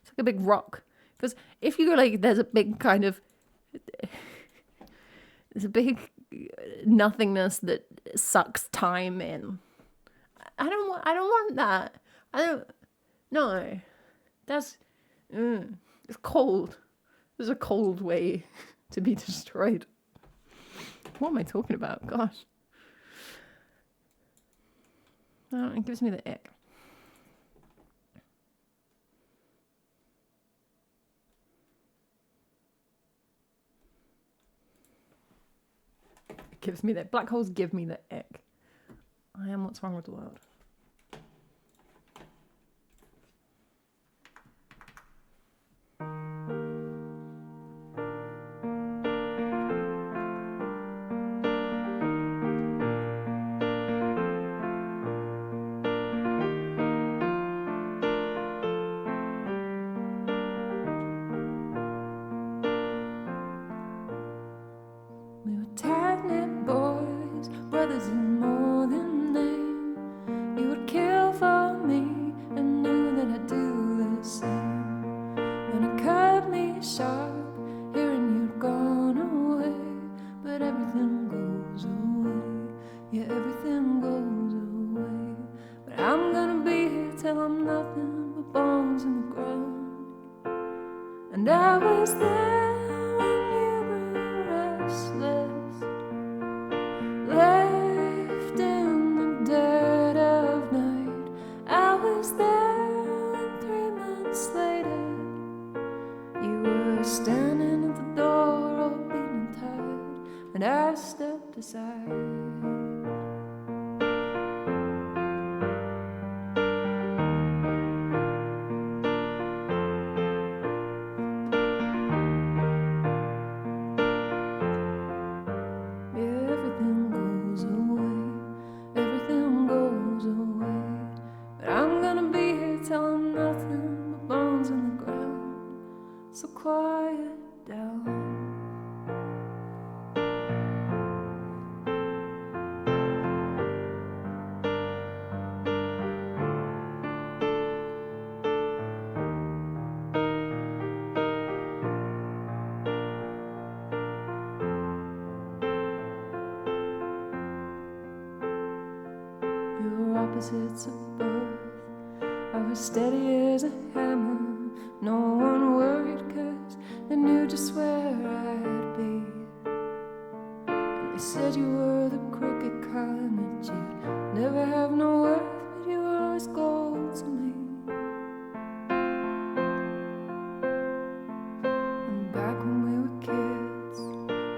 It's like a big rock. Because if you go like, there's a big kind of, there's a big nothingness that sucks time in. I don't want that. No. That's, it's cold. There's a cold way to be destroyed. What am I talking about? Gosh. It gives me the ick. It gives me that. Black holes give me the ick. I am what's wrong with the world. Sharp, hearing you'd gone away. was there when you grew restless, left in the dead of night. I was there when 3 months later you were standing at the door all beaten tired, and I stepped aside. Everything goes away, everything goes away. But I'm gonna be here telling nothing but bones in the ground. So quiet down. Your opposites of birth, I was steady as a hammer. No one worried 'cause they knew just where I'd be. And they said you were the crooked kind, that you'd never have no worth, but you were always gold to me. And back when we were kids,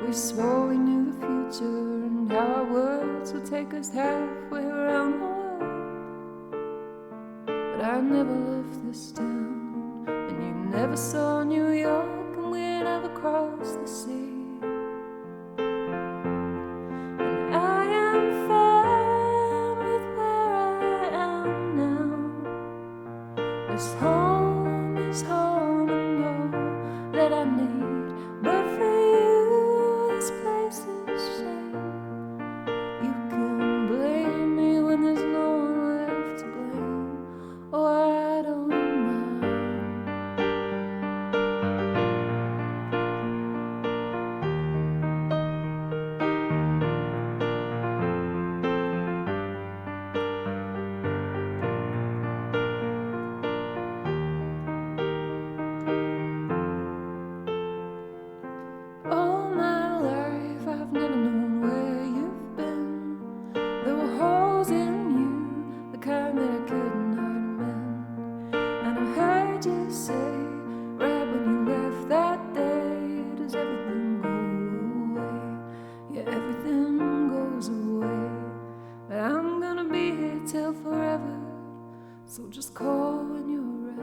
we swore we knew the future and how our words would take us halfway around the world. But I never left this town, and you never saw New York, and we never crossed the sea. And I am fine with where I am now. This home is home and all that I need. But for you, this place is shame. You can blame me when there's no one left to blame. Oh, I don't mind. All my life I've never known where you've been. There were holes in you, the kind that I couldn't hide and mend. And I heard you say, right when you left that day, does everything go away? Yeah, everything goes away. But I'm gonna be here till forever, so just call when you're around.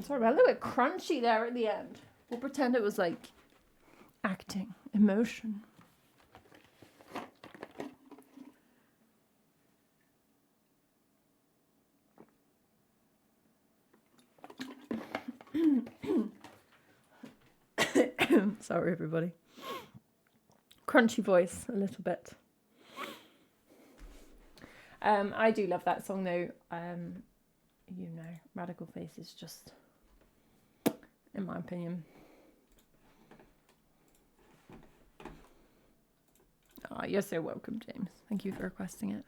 Sorry, a little bit crunchy there at the end. We'll pretend it was like acting, emotion. Sorry, everybody. Crunchy voice, a little bit. I do love that song though. You know, Radical Face is just, in my opinion. Oh, you're so welcome, James. Thank you for requesting it.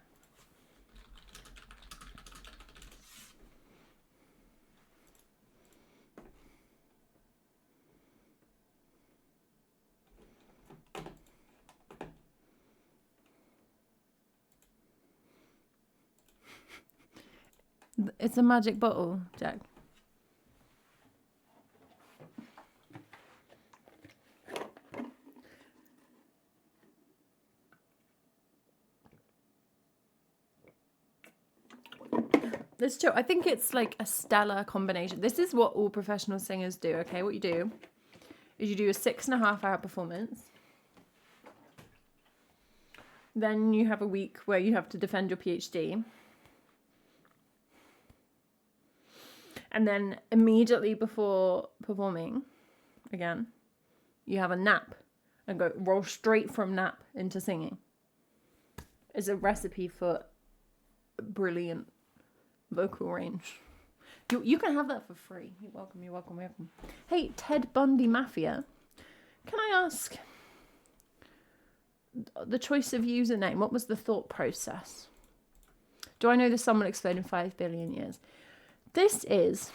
It's a magic bottle, Jack. This too, I think it's like a stellar combination. This is what all professional singers do, okay? What you do is you do a 6.5 hour performance. Then you have a week where you have to defend your PhD. And then immediately before performing, again, you have a nap and roll straight from nap into singing. It's a recipe for brilliant vocal range. You can have that for free. You're welcome, you're welcome, you're welcome. Hey, Ted Bundy Mafia, can I ask the choice of username? What was the thought process? Do I know the sun will explode in 5 billion years? This is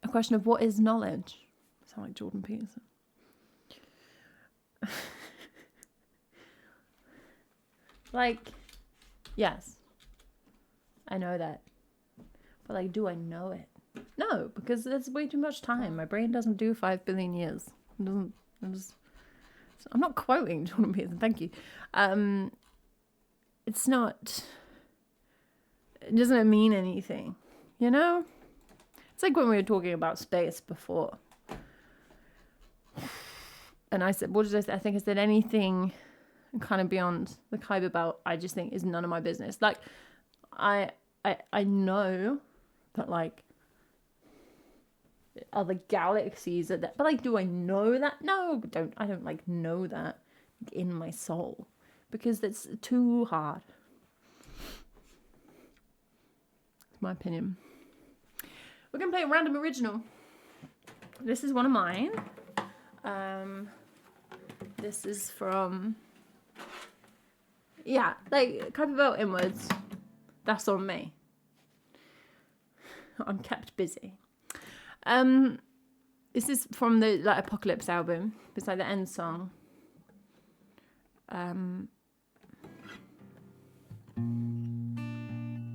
a question of what is knowledge. I sound like Jordan Peterson. Like, yes, I know that. But like, do I know it? No, because there's way too much time. My brain doesn't do 5 billion years. It doesn't. I'm not quoting Jordan Peterson. Thank you. It's not. It doesn't mean anything. You know. It's like when we were talking about space before, and I said, "What did I say?" I think I said anything kind of beyond the Kuiper Belt. I just think is none of my business. Like, I know that like other galaxies are that, but like, do I know that? No, I don't like know that in my soul, because that's too hard. It's my opinion. We're gonna play a random original. This is one of mine. This is from, yeah, like Kuiper Belt inwards. That's on me. I'm kept busy. This is from the like Apocalypse album. It's like the end song. Not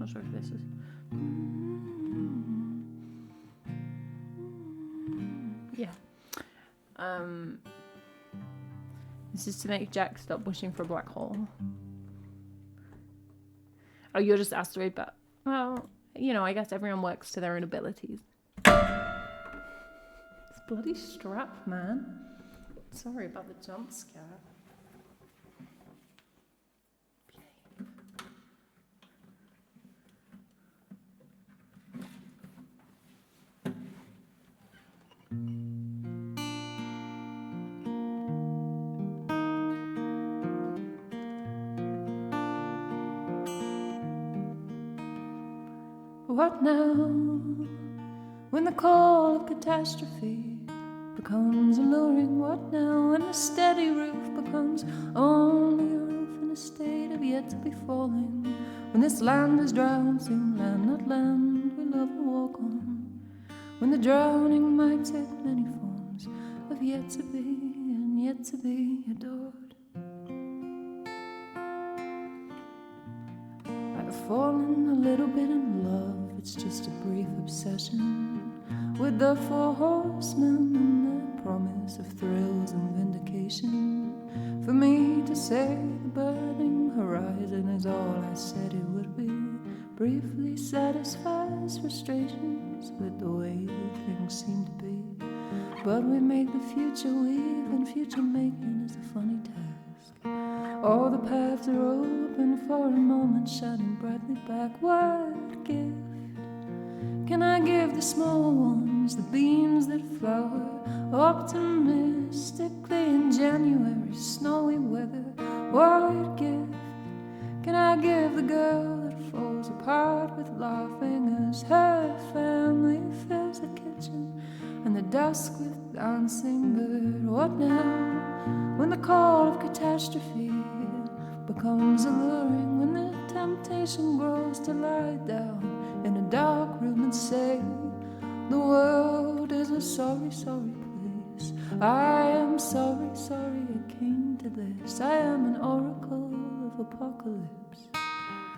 sure if this is. Yeah. This is to make Jack stop wishing for a black hole. Oh, you're just asteroid, but well, you know, I guess everyone works to their own abilities. This bloody strap, man. Sorry about the jump scare. What now, when the call of catastrophe becomes alluring? What now, when the steady roof becomes only a roof in a state of yet to be falling? When this land is drowsing, land not land we love to walk on. When the drowning might take many forms of yet to be and yet to be adored. I've fallen a little bit in love. It's just a brief obsession with the 4 horsemen and their promise of thrills and vindication. For me to say the burning horizon is all I said it would be, briefly satisfies frustrations with the way things seem to be. But we make the future weave, and future making is a funny task. All the paths are open for a moment, shining brightly back. What gift can I give the small ones, the beams that flower optimistically in January snowy weather? What gift can I give the girl that falls apart with laughing as her family fills the kitchen and the dusk with dancing bird? What now, when the call of catastrophe becomes alluring? When the temptation grows to lie down in a dark room and say the world is a sorry, sorry place. I am sorry, sorry I came to this. I am an oracle of apocalypse.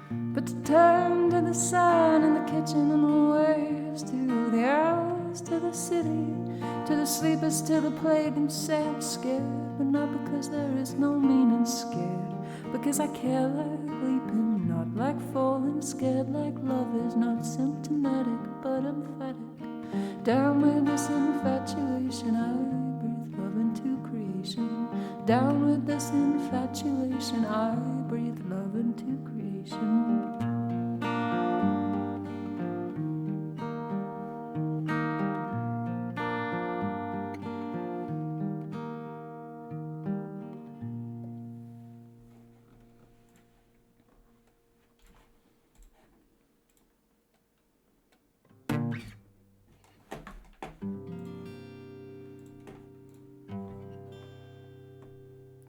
But to turn to the sun in the kitchen and the waves, to the owls, to the city, to the sleepers, to the plague, and say I'm scared, but not because there is no meaning scared, because I care like leaping, not like falling, scared like love is not symptomatic but emphatic. Down with this infatuation, I breathe love into creation. Down with this infatuation, I breathe love into creation.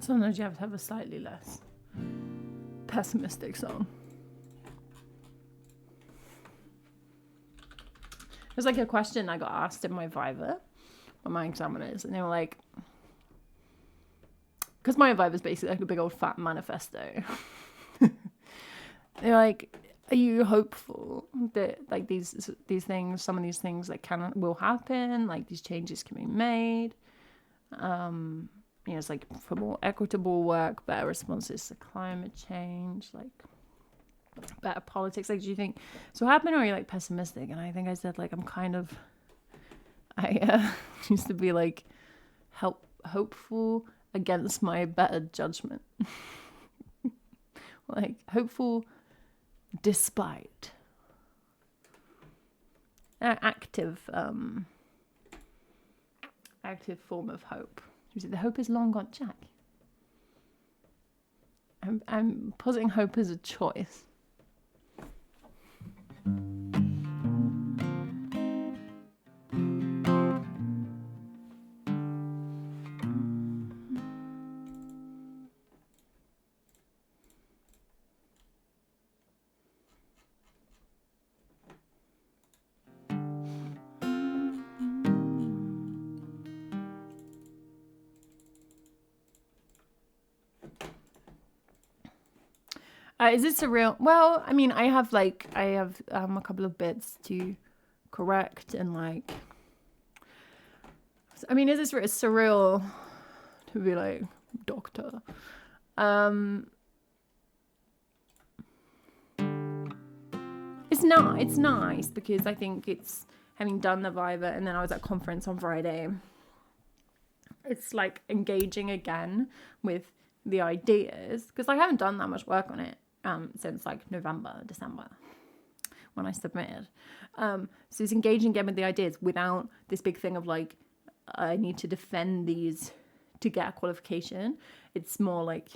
sometimes you have to have a slightly less pessimistic song. There's like a question I got asked in my Viva by my examiners, and they were like, because my Viva is basically like a big old fat manifesto. They're like, are you hopeful that like these things, some of these things like will happen, like these changes can be made? It's like for more equitable work, better responses to climate change, like better politics. Like, do you think this will happen, or are you like pessimistic? And I think I said like I used to be like hopeful against my better judgment. Like hopeful despite active form of hope. The hope is long gone, Jack. I'm positing hope as a choice. Is it surreal? Well, I mean, I have a couple of bits to correct, and like, I mean, is this surreal to be like doctor? It's not. It's nice because I think it's having done the Viva, and then I was at conference on Friday. It's like engaging again with the ideas, because I haven't done that much work on it since like November, December when I submitted. So it's engaging again with the ideas without this big thing of like, I need to defend these to get a qualification. It's more like,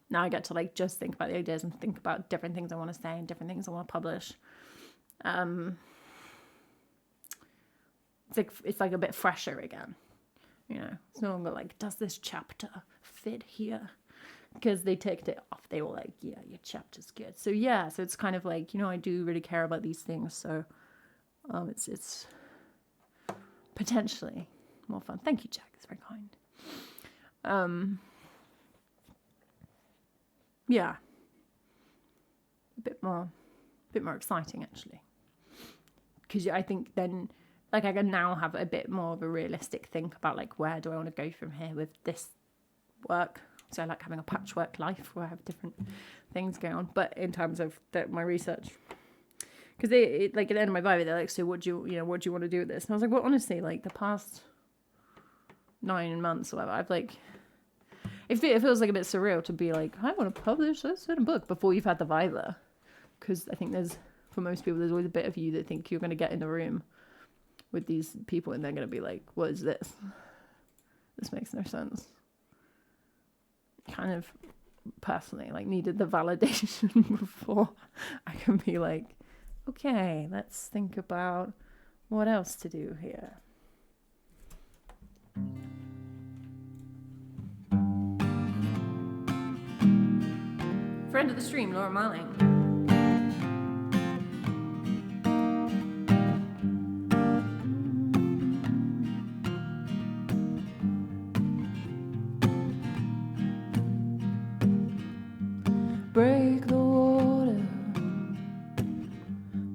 now I get to like just think about the ideas and think about different things I want to say and different things I want to publish. It's like a bit fresher again. You know, it's no longer like, does this chapter fit here? Because they ticked it off. They were like, yeah, your chapter's good. So yeah, so it's kind of like, I do really care about these things. So it's potentially more fun. Thank you, Jack. It's very kind. Yeah. A bit more exciting, actually. Because I think then, like, I can now have a bit more of a realistic think about, like, where do I want to go from here with this work. So I like having a patchwork life where I have different things going on. But in terms of my research, because they like at the end of my Bible, they're like, so what do you want to do with this? And I was like, well, honestly, like the past 9 months or whatever, I've like, it feels like a bit surreal to be like, I want to publish a certain book before you've had the Viva. Because I think for most people, there's always a bit of you that think you're going to get in the room with these people and they're going to be like, what is this? This makes no sense. Kind of personally like needed the validation before I can be like, okay, let's think about what else to do here. Friend of the stream, Laura Marling. Break the water,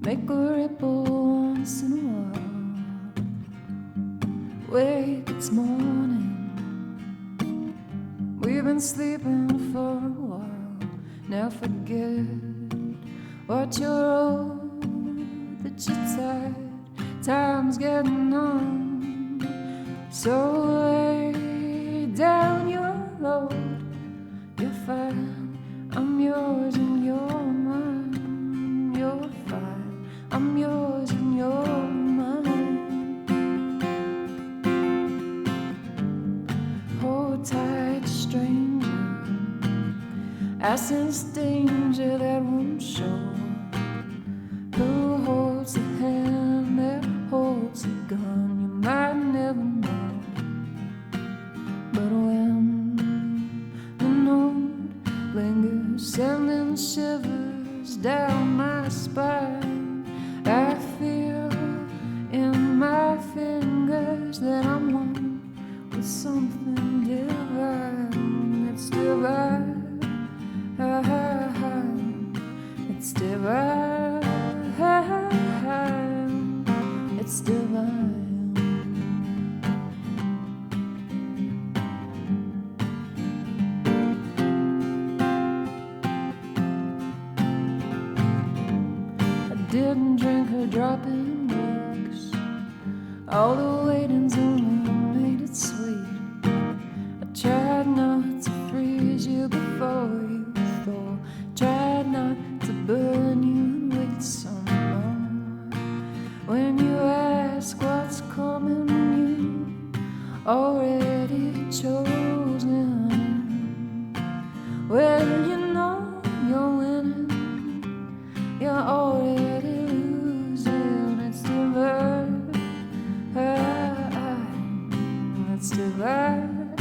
make a ripple once in a while. Wake, it's morning, we've been sleeping for a while. Now forget what you wrote, that you're tired, time's getting on. So lay down your load, you're fine. I'm yours and you're mine. You're fine. I'm yours and you're mine. Hold tight, stranger. I sense danger that won't show. Who holds the hand that holds the gun? You might never know. But when my spine. I feel in my fingers that I'm one with something divine. It's divine. It's divine. It's divine. Didn't drink a drop in weeks. All the waiting's only made it sweet. I tried not to freeze you before you thaw. Tried not to burn you and wait some more. When you ask what's coming, you already chosen. Well, you know you're winning. You're already losing. It's divine. It's divine.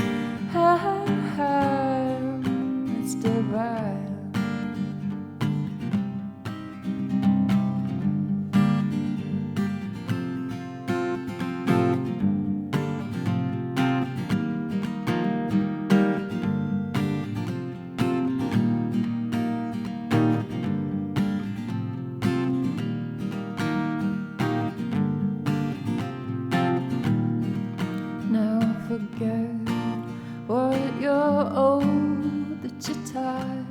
It's divine. Forget what you're old, that you're tired,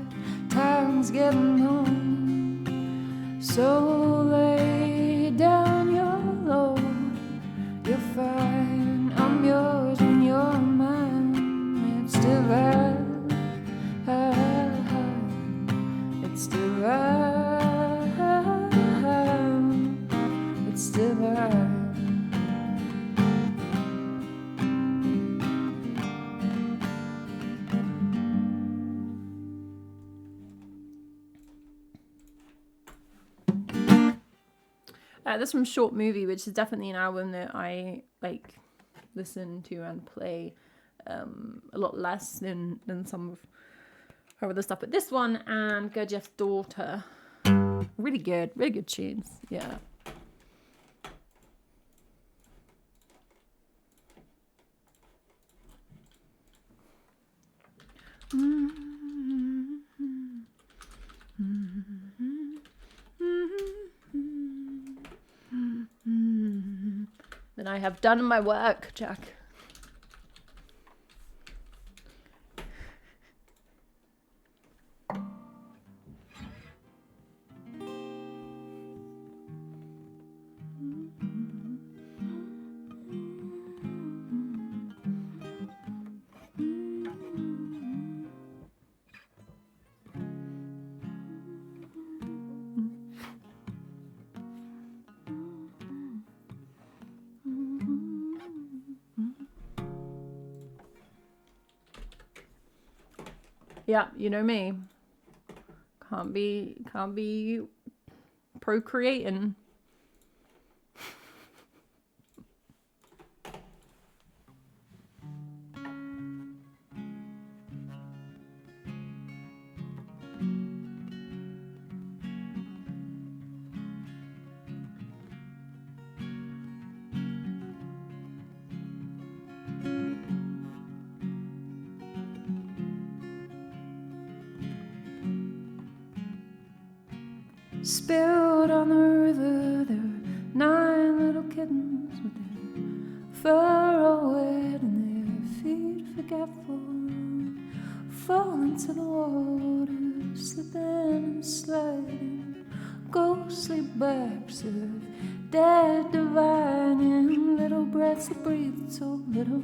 time's getting on. So lay down your load, you're fine, I'm yours and you're mine. It's divine, it's divine, it's divine. This from Short Movie, which is definitely an album that I like listen to and play a lot less than some of her other stuff. But this one and Gurdjieff's Daughter, really good tunes. Yeah. Then I have done my work, Jack. Yeah, you know me. Can't be procreating. Spilled on the river, there were 9 little kittens with their fur all wet and their feet forgetful, fall into the water, slipping and sliding, ghostly backs of dead divining, little breaths that breathe so little.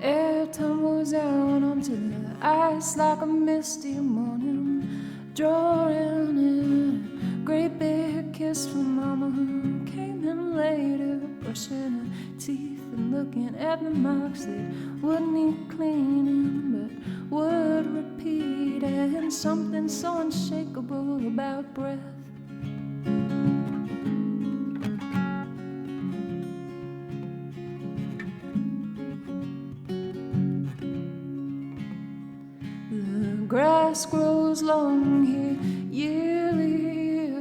Air tumbles out onto the ice like a misty morning, drawing in a great big kiss from Mama, who came in later, brushing her teeth and looking at the marks that would need cleaning but would repeat, and something so unshakable about breath. grass grows long here, yearly,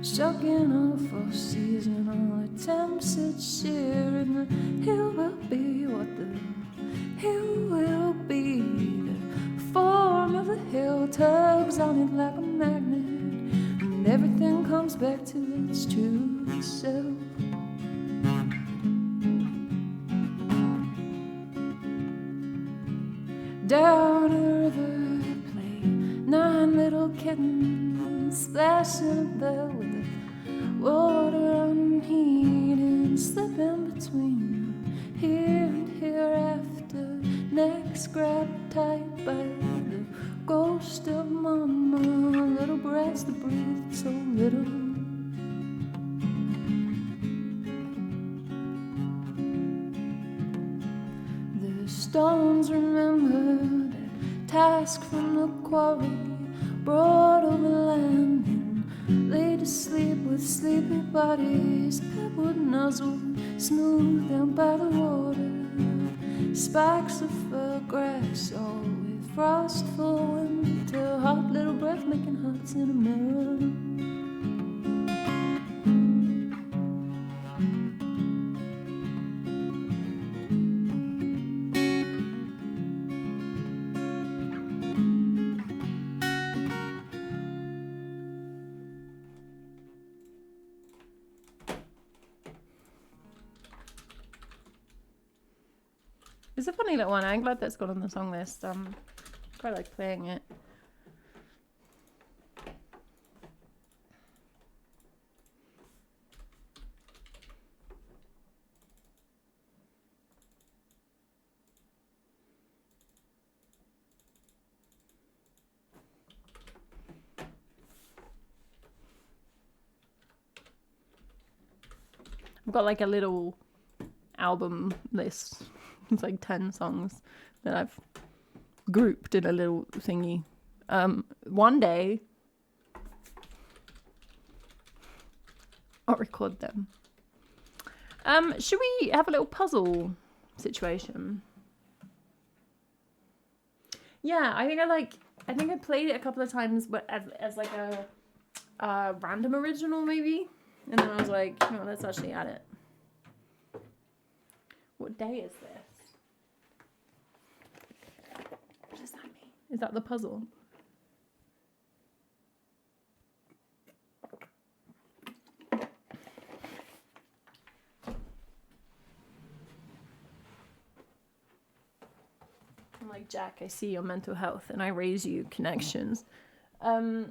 shucking off for seasonal attempts at sheer. And the hill will be what the hill will be. The form of the hill tugs on it like a magnet, and everything comes back to its true self. Down a river play 9 little kittens, splashing about with the water unheeded, slipping between here and hereafter. Necks grabbed tight by the ghost of mama, little breaths that breathe so little. The stones remember their task from the quarry, brought over land and laid to sleep with sleepy bodies. Pebbled nuzzle smooth down by the water, spikes of fur grass, all with frostful winter. Hot little breath making hearts in a mirror. It's a funny little one. I'm glad that's got on the song list. Quite like playing it. I've got like a little album list. It's like 10 songs that I've grouped in a little thingy. One day I'll record them. Should we have a little puzzle situation? Yeah, I think I played it a couple of times, but as like a random original maybe. And then I was like, no, let's actually add it. What day is this? What does that mean? Is that the puzzle? I'm like, Jack, I see your mental health and I raise you connections. I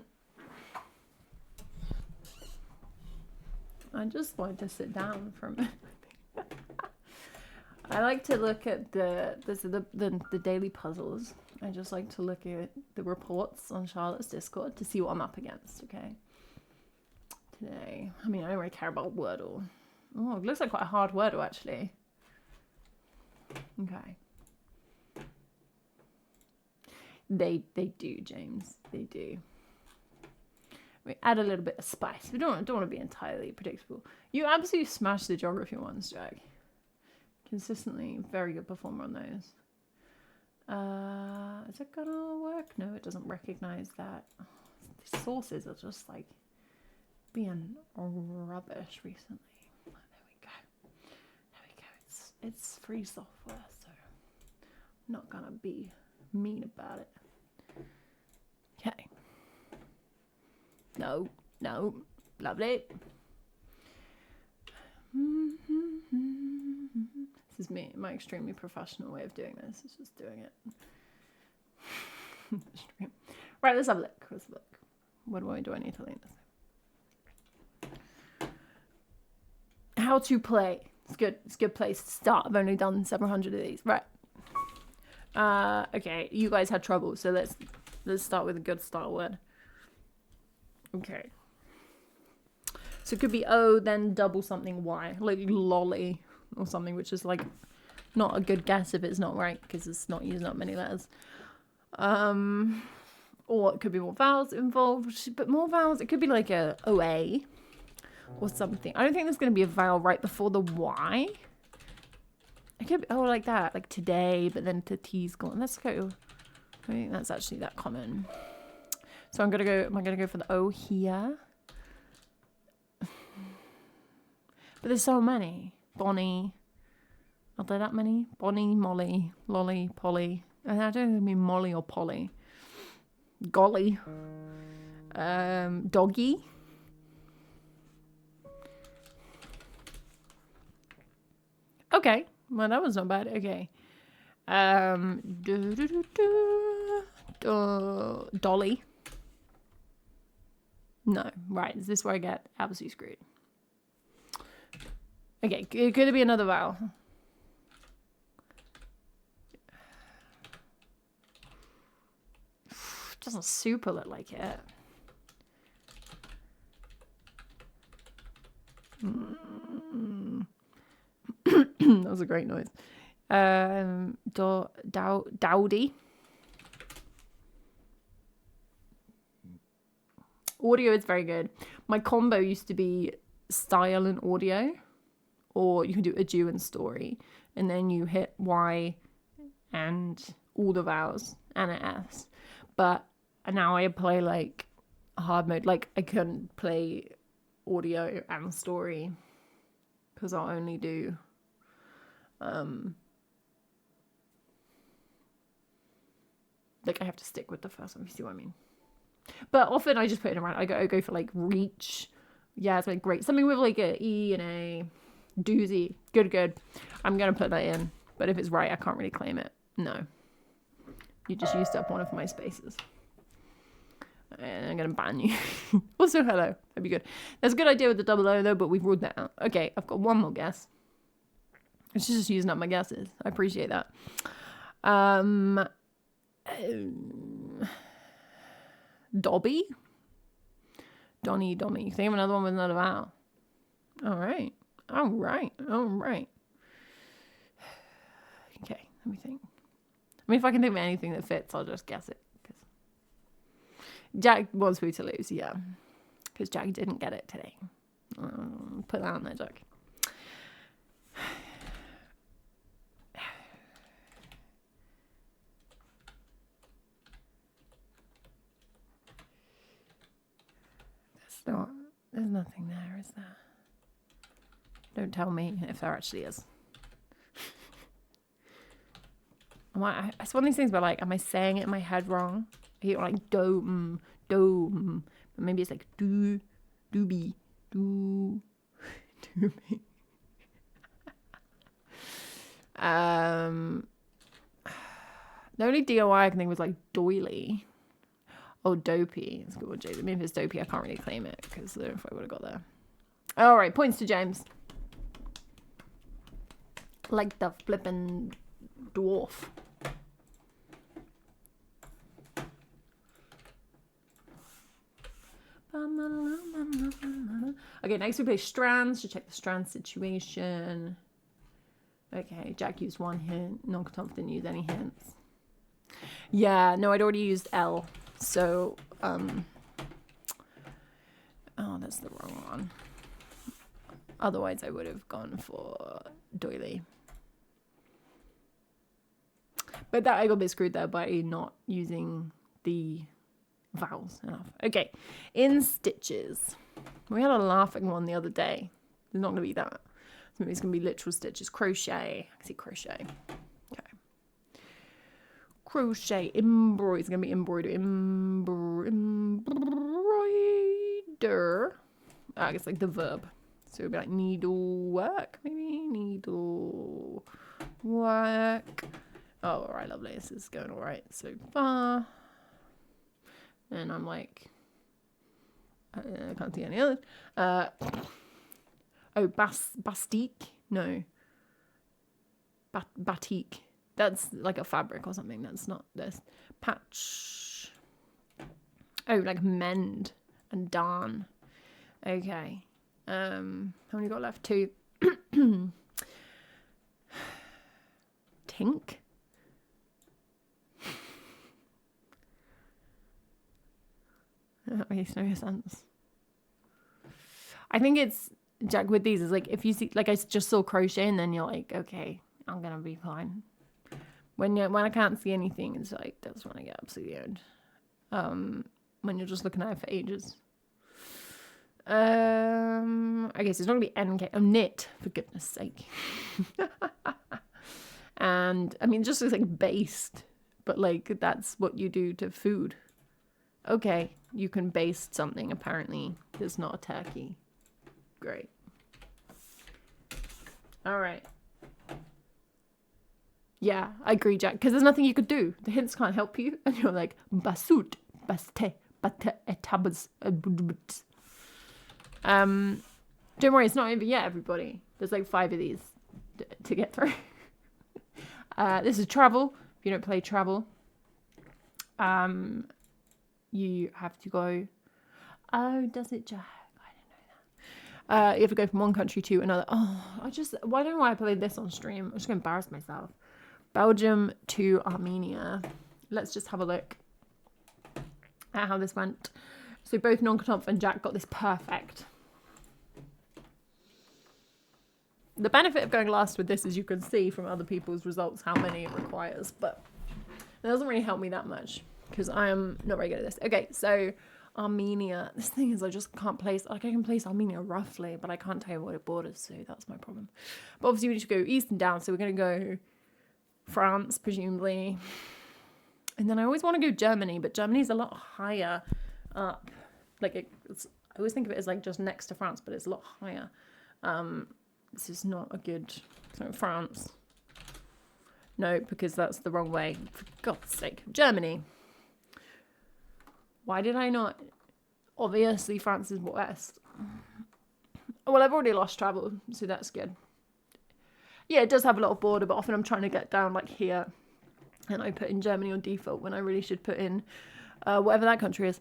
just wanted to sit down for a minute. I like to look at the daily puzzles. I just like to look at the reports on Charlotte's Discord to see what I'm up against, okay? Today, I mean, I don't really care about Wordle. Oh, it looks like quite a hard Wordle, actually. Okay. They do, James. They do. We add a little bit of spice. We don't want to be entirely predictable. You absolutely smashed the geography ones, Jack. Consistently very good performer on those. Is it gonna work? No, it doesn't recognize that. The sources are just like being rubbish recently. There we go. It's free software, so I'm not gonna be mean about it. Okay. No, lovely. This is me, my extremely professional way of doing this. It's just doing it. Right, let's have a look. What do I need to learn this? How to play. It's good. It's a good place to start. I've only done several hundred of these. Right. Okay, you guys had trouble, so let's start with a good start word. Okay. So it could be O, then double something Y, like lolly or something, which is like not a good guess if it's not right because it's not using up many letters. Or it could be more vowels involved, but more vowels. It could be like a OA or something. I don't think there's going to be a vowel right before the Y. It could be, like that, like today, but then the T's gone. Let's go I think that's actually that common. So am I gonna go for the O here? But there's so many. Bonnie. Are there that many? Bonnie, Molly, Lolly, Polly. And I don't mean Molly or Polly. Golly. Doggy. Okay. Well, that was not bad. Okay. Dolly. No. Right. Is this where I get absolutely screwed? Okay. Could it be another vowel? Doesn't super look like it. That was a great noise. Dowdy. Audio is very good. My combo used to be style and audio, or you can do a Jew and story, and then you hit Y and all the vowels and an S. But now I play like hard mode. Like I couldn't play audio and story because I'll only do like I have to stick with the first one, if you see what I mean. But often I just put it around. I go for like reach. Yeah, it's like great. Something with like a E and a doozy. Good. I'm gonna put that in. But if it's right, I can't really claim it. No. You just used up one of my spaces. And I'm gonna ban you. Also, hello. That'd be good. That's a good idea with the double O though, but we've ruled that out. Okay, I've got one more guess. It's just using up my guesses. I appreciate that. Dobby? Donny. Think of another one with another vowel. All right. Okay, let me think. I mean, if I can think of anything that fits, I'll just guess it. Jack wants me to lose, yeah. Because Jack didn't get it today. Put that on there, Jack. There's nothing there, is there? Don't tell me if there actually is. It's one of these things where, like, am I saying it in my head wrong? I hear like do, but maybe it's like doobie, doobie. The only DOI I can think was like doily. Oh, dopey. It's a good one, James. I mean, if it's dopey, I can't really claim it because I don't know if I would have got there. All right, points to James. Like the flippin' dwarf. Okay, next we play strands to check the strand situation. Okay, Jack used one hint. Non-Katov didn't use any hints. Yeah, no, I'd already used L. So, oh, that's the wrong one. Otherwise, I would have gone for doily. But that I got a bit screwed there by not using the vowels enough. Okay, in stitches. We had a laughing one the other day. It's not going to be that. So maybe it's going to be literal stitches. Crochet. I can see crochet. Okay. Crochet. Embroider. It's going to be embroider. Embroider. I guess like the verb. So it would be like needlework, maybe? Needlework. Oh, all right, lovely. This is going all right so far. And I'm like, I can't see any others. Bastique? No. Batik. That's like a fabric or something. That's not this. Patch. Oh, like mend and darn. Okay. How many got left? 2. Tink. That makes no sense. I think it's, Jack, with these is like, if you see, like I just saw crochet and then you're like, okay, I'm gonna be fine. When I can't see anything, it's like, that's when I get absolutely owned. When you're just looking at it for ages. Okay, so it's not gonna be NK. Oh, knit, for goodness sake. And I mean, it just looks like based, but like that's what you do to food. Okay, you can baste something. Apparently, it's not a turkey. Great. All right. Yeah, I agree, Jack. Because there's nothing you could do. The hints can't help you, and you're like basut, baste, bate, etabas. Don't worry, it's not over yet, everybody. There's like 5 of these to get through. This is travel. If you don't play travel, you have to go. Oh, does it, Jack? I didn't know that. You have to go from one country to another. Oh, why don't I play this on stream? I'm just gonna embarrass myself. Belgium to Armenia. Let's just have a look at how this went. So both Non-Knopf and Jack got this perfect. The benefit of going last with this is you can see from other people's results how many it requires, but it doesn't really help me that much because I am not very good at this. Okay, so Armenia. This thing is I just can't place, like I can place Armenia roughly, but I can't tell you what it borders, so that's my problem. But obviously we need to go east and down, so we're going to go France, presumably. And then I always want to go Germany, but Germany's a lot higher up. Like I always think of it as like just next to France, but it's a lot higher. This is not a good... So France. No, because that's the wrong way. For God's sake. Germany. Why did I not... Obviously, France is west. Well, I've already lost travel, so that's good. Yeah, it does have a lot of border, but often I'm trying to get down like here. And I put in Germany on default when I really should put in whatever that country is.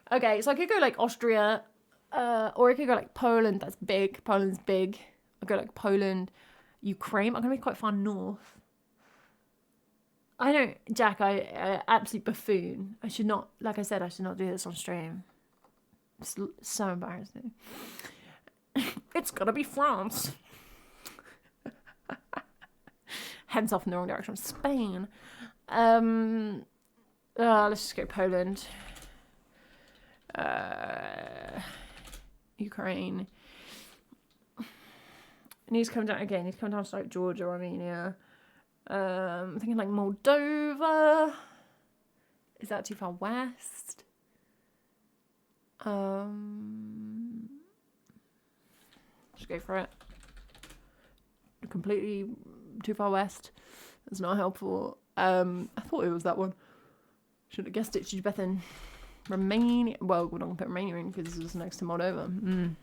Okay, so I could go like Austria... or I could go like Poland. That's big. Poland's big. I'll go like Poland, Ukraine. I'm gonna be quite far north. I know, Jack. I absolute buffoon. I should not, like I said, I should not do this on stream. It's so embarrassing. It's gotta be France. Heads off in the wrong direction. Spain. Let's just go Poland. Ukraine. It needs to come down again. It needs to come down to like Georgia, Armenia. I'm thinking like Moldova. Is that too far west? Just go for it. Completely too far west. That's not helpful. I thought it was that one. Should have guessed it. Should be better than Romania. Well, we're not going to put Romania in because this is next to Moldova.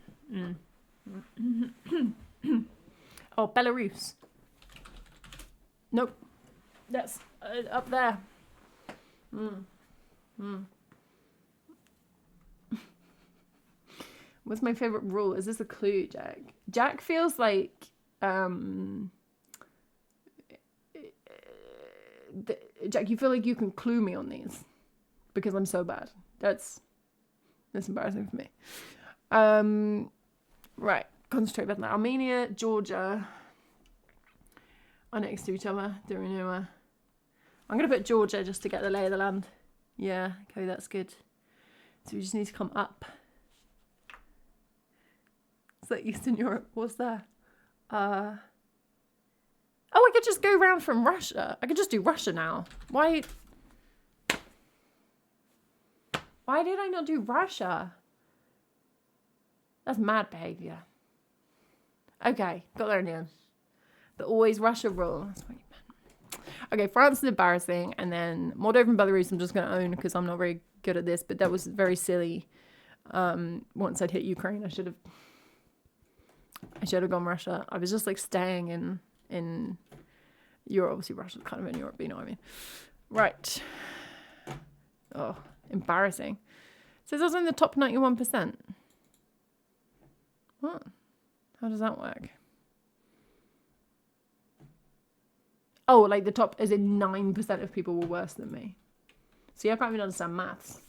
Oh, Belarus. Nope. That's up there. What's my favourite rule? Is this a clue, Jack? Jack feels like... Jack, you feel like you can clue me on these because I'm so bad. That's embarrassing for me. Right, concentrate better now. Armenia, Georgia are next to each other. Don't really know where. I'm gonna put Georgia just to get the lay of the land. Yeah, okay, that's good. So we just need to come up. Is that Eastern Europe? What's there? Oh, I could just go round from Russia. I could just do Russia now. Why did I not do Russia? That's mad behaviour. Okay, got there in the end. The always Russia rule. That's what you meant. Okay, France is embarrassing. And then Moldova and Belarus I'm just going to own because I'm not very good at this. But that was very silly. Once I'd hit Ukraine, I should have gone Russia. I was just like staying in Europe. Obviously, Russia's kind of in Europe, but you know what I mean. Right. Oh, embarrassing. So this was in the top 91%. What? How does that work? Oh, like the top, as in 9% of people were worse than me. See, I can't even understand maths.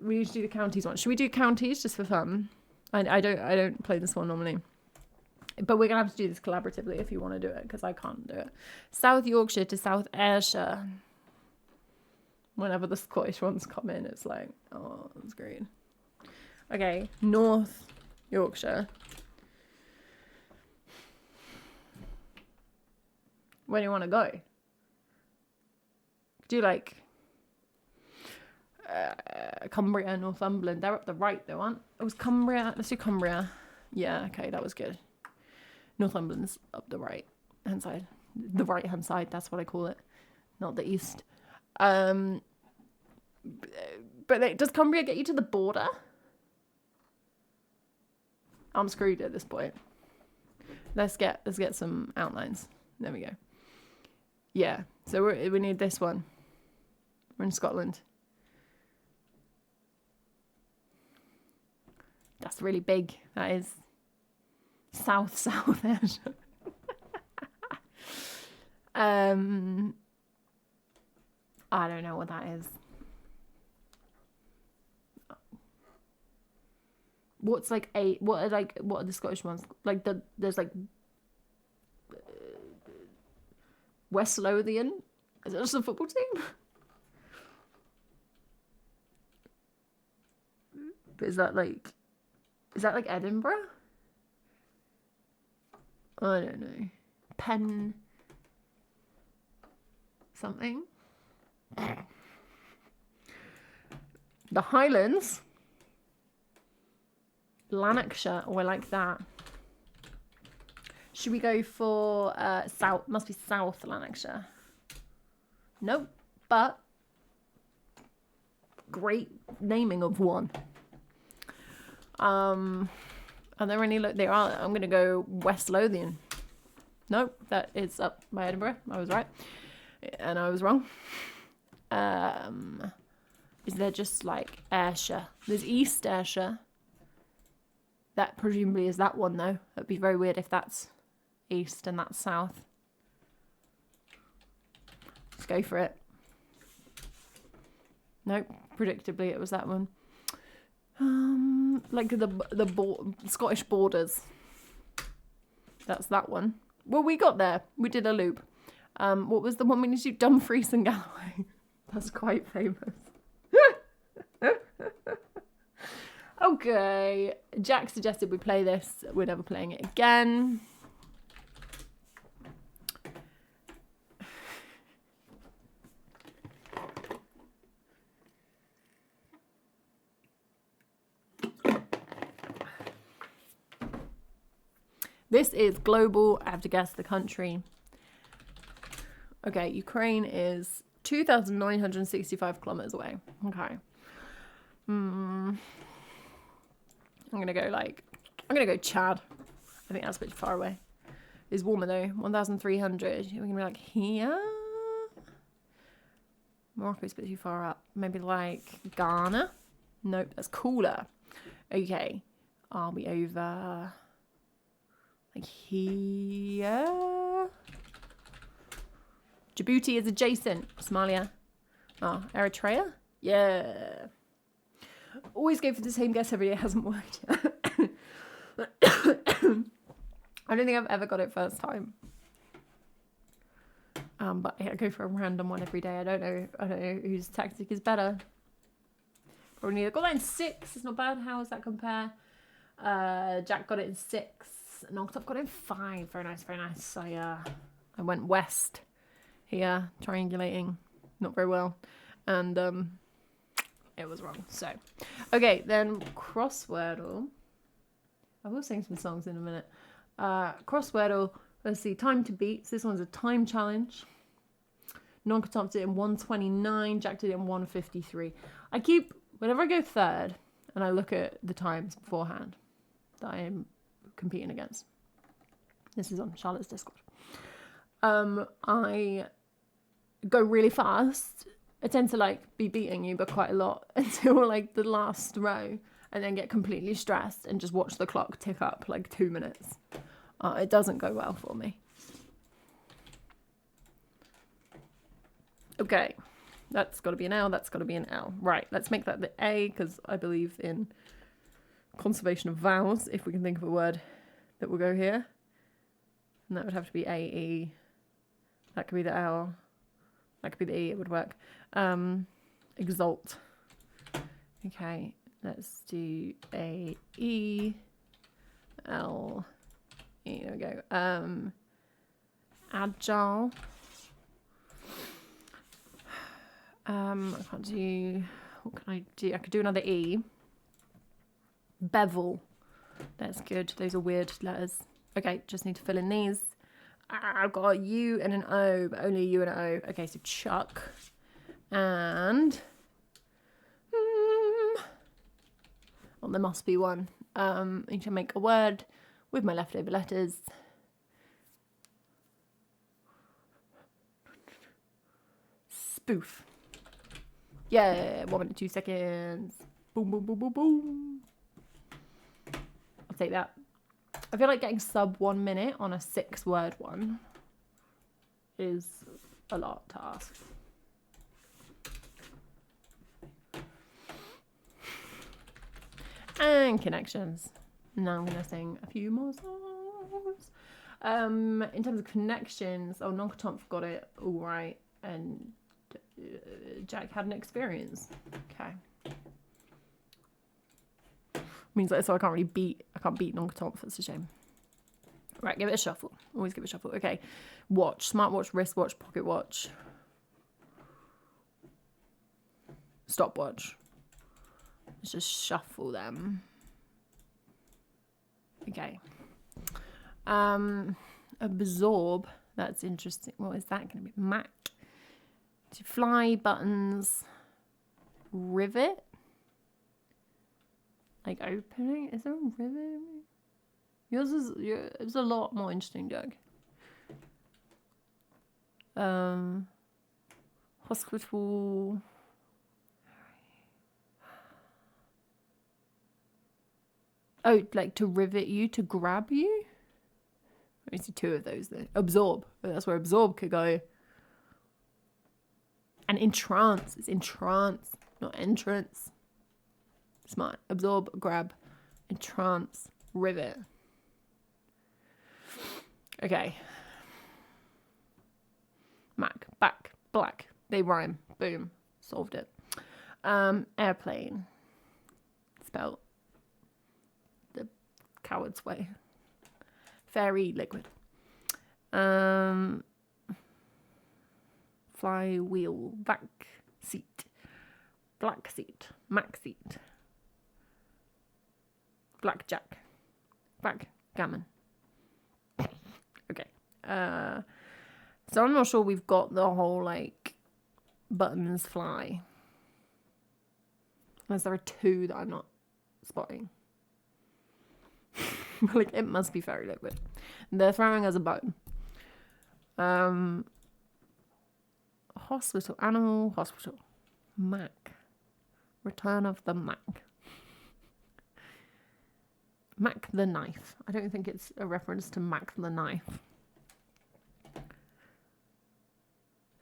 We need to do the counties one. Should we do counties just for fun? I don't play this one normally. But we're going to have to do this collaboratively if you want to do it, because I can't do it. South Yorkshire to South Ayrshire. Whenever the Scottish ones come in, it's like, oh, that's great. Okay, North Yorkshire. Where do you want to go? Do you like Cumbria, Northumberland? They're up the right, though, aren't? It was Cumbria. Let's do Cumbria. Yeah, okay, that was good. Northumberland's up the right hand side. The right hand side, that's what I call it. Not the east. But does Cumbria get you to the border? I'm screwed at this point. Let's get some outlines. There we go. Yeah, so we need this one. We're in Scotland. That's really big. That is South Ayrshire. I don't know what that is. What are the Scottish ones? Like there's like West Lothian. Is it just a football team? But is that like Edinburgh? I don't know. Penn something. The Highlands. Lanarkshire. Oh, I like that. Should we go for south? Must be South Lanarkshire. Nope. But great naming of one. Are there any? There are. I'm gonna go West Lothian. Nope, that is up by Edinburgh. I was right, and I was wrong. Is there just like Ayrshire? There's East Ayrshire. That presumably is that one though. That'd be very weird if that's east and that's south. Let's go for it. Nope, predictably it was that one. Like the Scottish borders. That's that one. Well, we got there. We did a loop. What was the one we need to do? Dumfries and Galloway. That's quite famous. Okay. Jack suggested we play this. We're never playing it again. This is global. I have to guess the country. Okay, Ukraine is 2,965 kilometers away. Okay. I'm gonna go Chad. I think that's a bit far away. It's warmer though. 1,300. We're gonna be like here. Morocco's a bit too far up. Maybe like Ghana. Nope, that's cooler. Okay. Are we over like here? Djibouti is adjacent. Somalia. Oh, Eritrea? Yeah. Always go for the same guess every year. It hasn't worked. I don't think I've ever got it first time. But I go for a random one every day. I don't know whose tactic is better. Probably neither. Got that in 6. It's not bad. How does that compare? Jack got it in 6. Knocked got it in 5. Very nice, very nice. I went west here, triangulating. Not very well. And it was wrong. So, okay, then crosswordle. I will sing some songs in a minute. Crosswordle. Let's see. Time to beat. So this one's a time challenge. Non-Katop did it in 1:29. Jack did it in 1:53. Whenever I go third, and I look at the times beforehand that I am competing against. This is on Charlotte's Discord. I go really fast. I tend to be beating you, but quite a lot until the last row, and then get completely stressed and just watch the clock tick up 2 minutes. It doesn't go well for me. Okay, that's got to be an L. That's got to be an L. Right, let's make that the A because I believe in conservation of vowels, if we can think of a word that will go here. And that would have to be A-E. That could be the L. That could be the E, it would work. Exalt. Okay, let's do A-E, L-E, there we go. Agile. I can't do, what can I do? I could do another E. Bevel. That's good. Those are weird letters. Okay, just need to fill in these. I've got a U and an O, but only a U and an O. Okay, so Chuck. And... well, there must be one. I need to make a word with my leftover letters. Spoof. Yeah, 1 minute, 2 seconds. Boom, boom, boom, boom, boom. I'll take that. I feel like getting sub 1 minute on a 6-word one is a lot to ask. And connections. Now I'm going to sing a few more songs. In terms of connections, Nonkatomp got it all right, and Jack had an experience. Okay. Means like, so I can't beat Nonkatomp. That's a shame. Right, give it a shuffle. Always give it a shuffle. Okay. Watch, smartwatch, wristwatch, pocket watch, stopwatch. Let's just shuffle them. Okay. Absorb. That's interesting. What is that going to be? Mac. To fly, buttons, rivet. Like opening? Is there a rivet? Yours is it's a lot more interesting, Doug. Hospital. Oh, like to rivet you, to grab you? I see 2 of those though. Absorb. That's where absorb could go. And entrance. It's entrance, not entrance. Smart. Absorb, grab, entrance, rivet. Okay. Mac, back, black. They rhyme. Boom. Solved it. Airplane. Spelled the coward's way. Fairy, liquid. Flywheel, back seat. Black seat. Mac seat. Blackjack. Backgammon. Okay. So I'm not sure we've got the whole, like, buttons fly. Unless there are 2 that I'm not spotting. Like, it must be fairy liquid. They're throwing us a bone. Hospital. Animal hospital. Mac. Return of the Mac. Mac the knife. I don't think it's a reference to Mac the knife.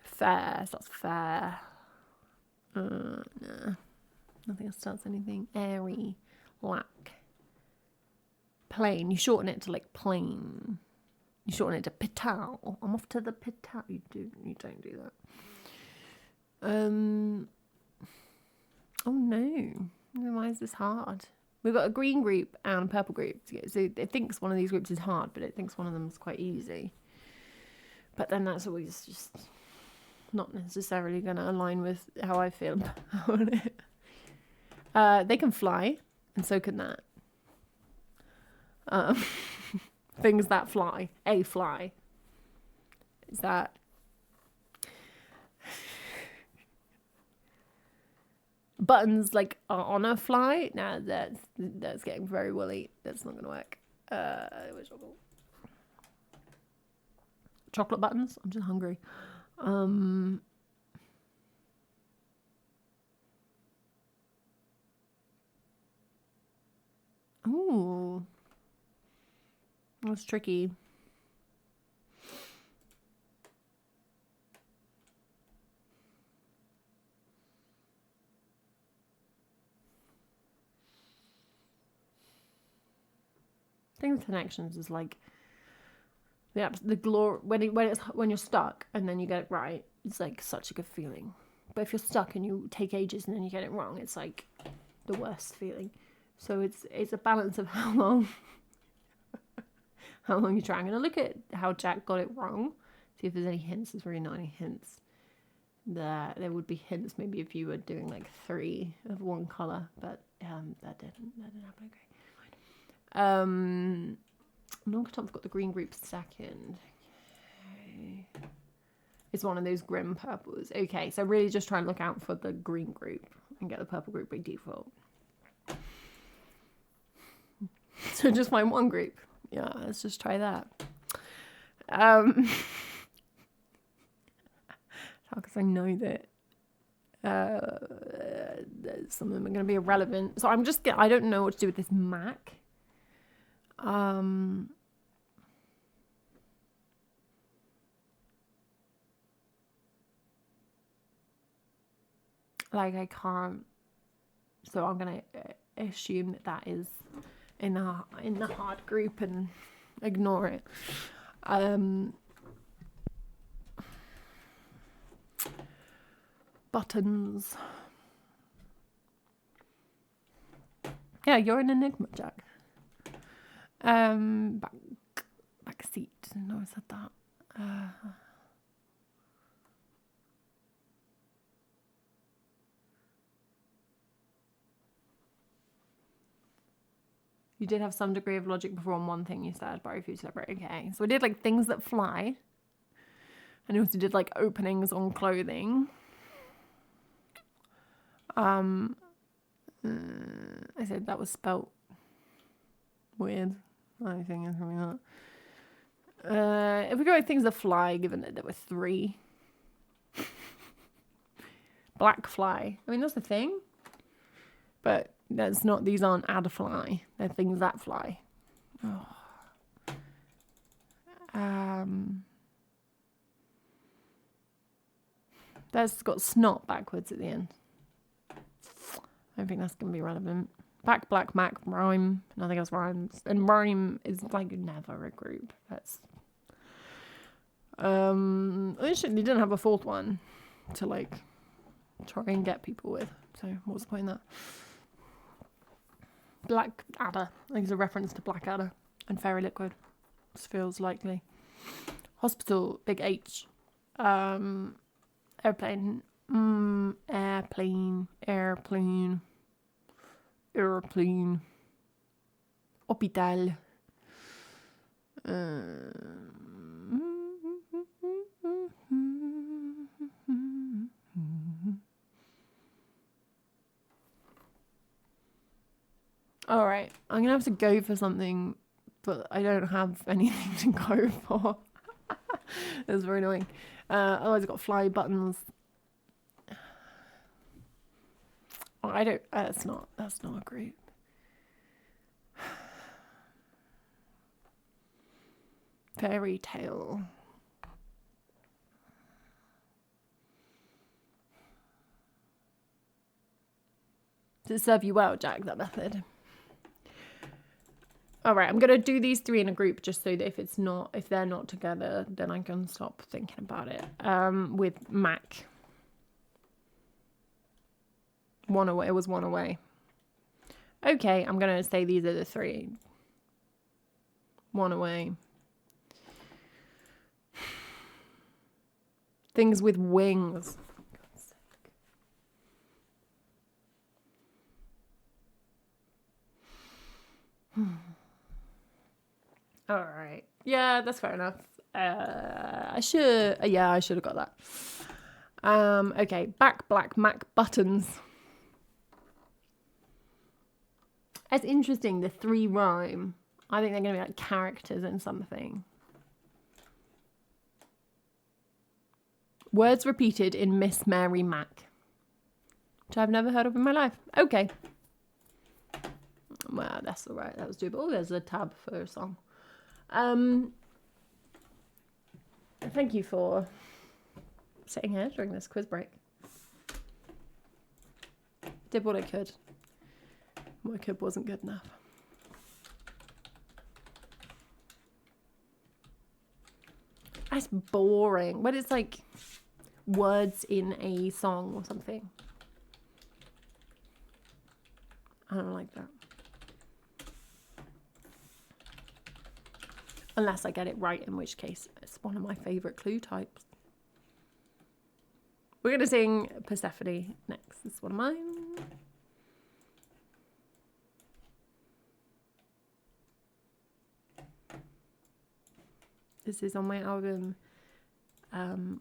Fair. Starts fair. No. Nothing else starts anything. Airy. Lack. Plane. You shorten it to like plane. You shorten it to pital. I'm off to the pital. You don't do that. Oh no. Why is this hard? We've got a green group and a purple group. So it thinks one of these groups is hard, but it thinks one of them is quite easy. But then that's always just not necessarily going to align with how I feel about it. They can fly, and so can that. Things that fly. A fly. Is that... buttons like are on a fly? Nah, that's getting very woolly. That's not gonna work. Where's chocolate? Chocolate buttons? I'm just hungry. Ooh. That's tricky. thing with connections is like the glory when you're stuck and then you get it right. It's like such a good feeling. But if you're stuck and you take ages and then you get it wrong, it's like the worst feeling. So it's a balance of how long you're trying. I'm gonna look at how Jack got it wrong. See if there's any hints. There's really not any hints. There would be hints maybe if you were doing like 3 of one colour, but that didn't happen. Okay, fine. Non-Tom's got the green group second. Okay. It's one of those grim purples. Okay, so really just try and look out for the green group and get the purple group by default. So just find one group. Yeah, let's just try that. Because I know that some of them are going to be irrelevant. So I don't know what to do with this Mac. Like I can't. So I'm going to assume that is in the hard group and ignore it. Buttons. Yeah, you're an enigma, Jack. Back seat. No, I said that. You did have some degree of logic before on one thing you said, but I refuse to elaborate. Okay, so we did like things that fly, and we also did like openings on clothing. I said that was spelt weird. I think it's something like that. If we go with things that fly, given that there were 3. Black fly. I mean, that's the thing. But that's not, these aren't ad fly. They're things that fly. Oh. That's got snot backwards at the end. I don't think that's going to be relevant. Back, black, Mac, rhyme. Nothing else rhymes. And rhyme is like never a group. That's... Actually, they didn't have a 4th one to like try and get people with. So what was the point in that? Black Adder. I think it's a reference to Black Adder and Fairy Liquid. This feels likely. Hospital, big H. Airplane. Airplane. Hospital. All right, I'm gonna have to go for something, but I don't have anything to go for. That's very annoying. Otherwise, I've got fly buttons. Oh, I don't. That's not a group. Fairy tale. Does it serve you well, Jack? That method. All right, I'm gonna do these 3 in a group just so that if they're not together, then I can stop thinking about it. With Mac. 1 away. It was 1 away. Okay, I'm gonna say these are the 3. 1 away. Things with wings. All right. Yeah, that's fair enough. I should have got that. Okay. Back, black, Mac, buttons. It's interesting, the 3 rhyme. I think they're going to be like characters in something. Words repeated in Miss Mary Mac, which I've never heard of in my life. Okay. Well, that's all right. That was doable. Oh, there's a tab for a song. Thank you for sitting here during this quiz break. Did what I could. What I could wasn't good enough. It's boring. But it's like words in a song or something. I don't like that. Unless I get it right, in which case it's one of my favourite clue types. We're going to sing Persephone next. This is one of mine. This is on my album,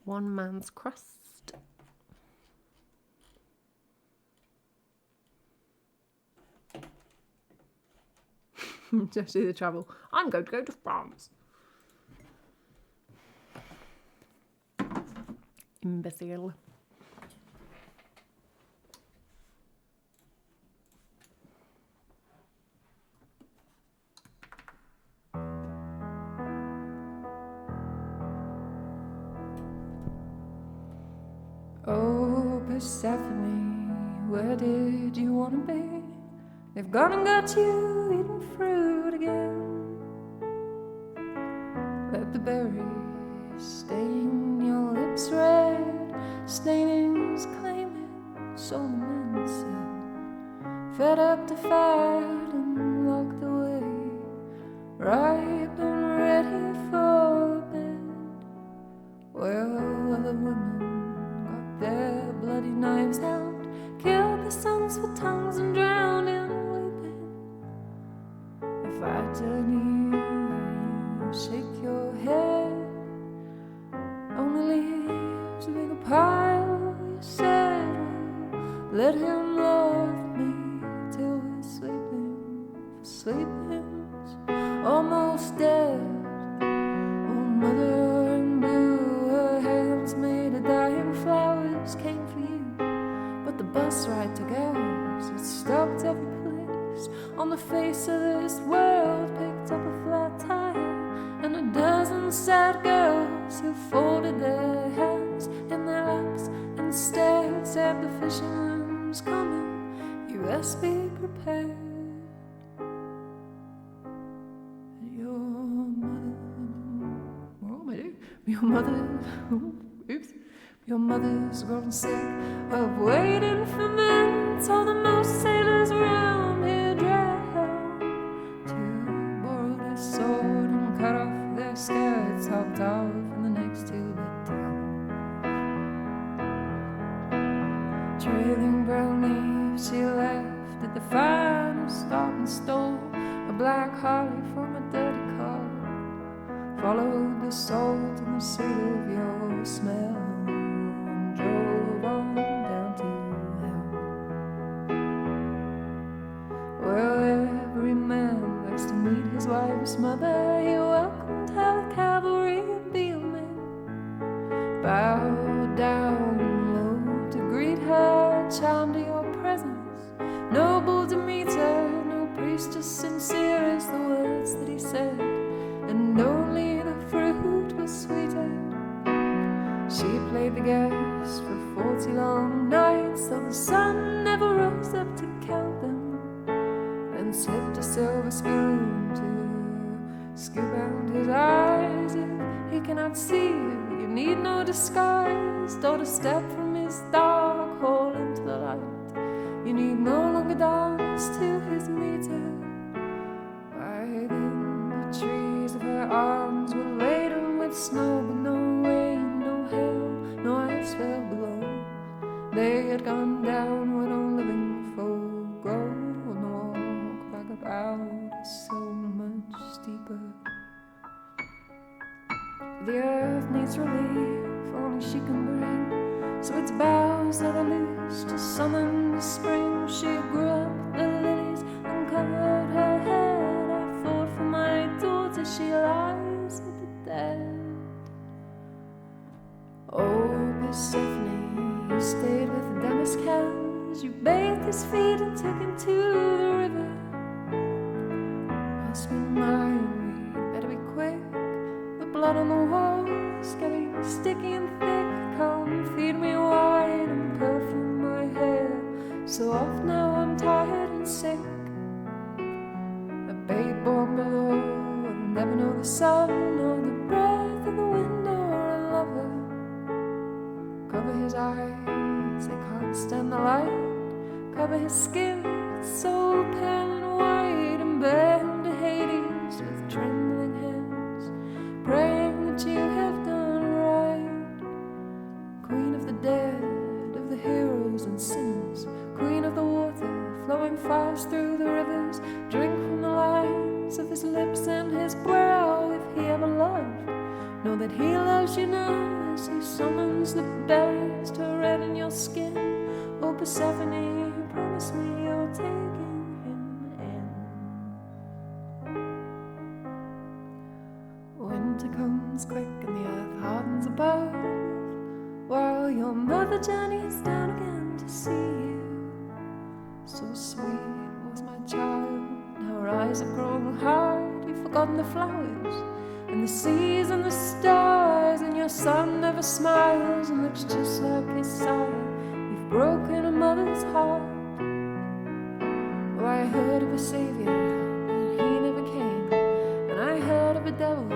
One Man's Crust. Just do the travel. I'm going to go to France. Imbecile. Oh, Persephone, where did you want to be? They've gone and got you eating fruit again. Let the berries stain your lips red, stainings claiming so the men said. Fed up to fight and locked away, ripe and ready for bed. Well, other women got their bloody knives out, killed the sons for tongues and drowned in weeping. If I turn you shake your head, only leaves a bigger pile. You said, well, let him love me till we're sleeping, for sleeping's almost dead. Oh, mother in blue, her hands made of dying flowers came for you, but the bus ride took hours. It stopped every place on the face of this world, picked up a flat tire and a dozen sad girls who folded their hands in their laps and stared. Said the fisherman's coming, you best be prepared. Your mother's grown sick of waiting for men till the most sailors around here drown. To borrow their sword and cut off their skirts, hopped off in the next two-bit town. Trailing brown leaves she left at the final stop and stole a black Harley from a dirty car. Followed the salt and the sweet of your smell and drove on down to hell. Well, every man likes to meet his wife's mother. He welcomed her with cavalry and beelmen, bowed down low to greet her, charmed to your presence. Noble Demeter, no priest as sincere as the words that he said, and only the fruit was sweeter. She played the guest for 40 long nights, though the sun never rose up to count them, then slipped a silver spoon to scoop out his eyes. If he cannot see you, you need no disguise. Don't step from his dark hole into the light. You need no longer dance to his meter. By then the trees of her arms were laden with snow, but no rain, no hail, no ice fell below. They had gone down where no living folk go, and the walk back about is so much steeper. The earth needs relief, only she can bring, so its boughs that are loose to summon the spring. She grew up the lilies and covered her head. I fought for my daughter, she lies with the dead. Oh, Persephone, you stayed with Damask hands. You bathed his feet and took him to the river. Husband mine, we'd better be quick. The blood on the walls getting sticky and thick. Come feed me wine and perfume my hair. So oft now I'm tired and sick. A babe born below will never know the sun or the breath of the window the light, cover his skin with so pale and white, and bear him to Hades with trembling hands, praying that you have done right. Queen of the dead, of the heroes and sinners, queen of the water flowing fast through the rivers, drink from the lines of his lips and his brow if he ever loved. Know that he loves you now as he summons the berries to redden your skin. Oh, Persephone, promise me you're taking him in. Winter comes quick and the earth hardens above, while your mother journeys down again to see you. So sweet was my child, now her eyes have grown hard. You've forgotten the flowers and the seas and the stars, and your son never smiles and looks just like his sire. You've broken a mother's heart. Oh, I heard of a savior, but he never came, and I heard of a devil, I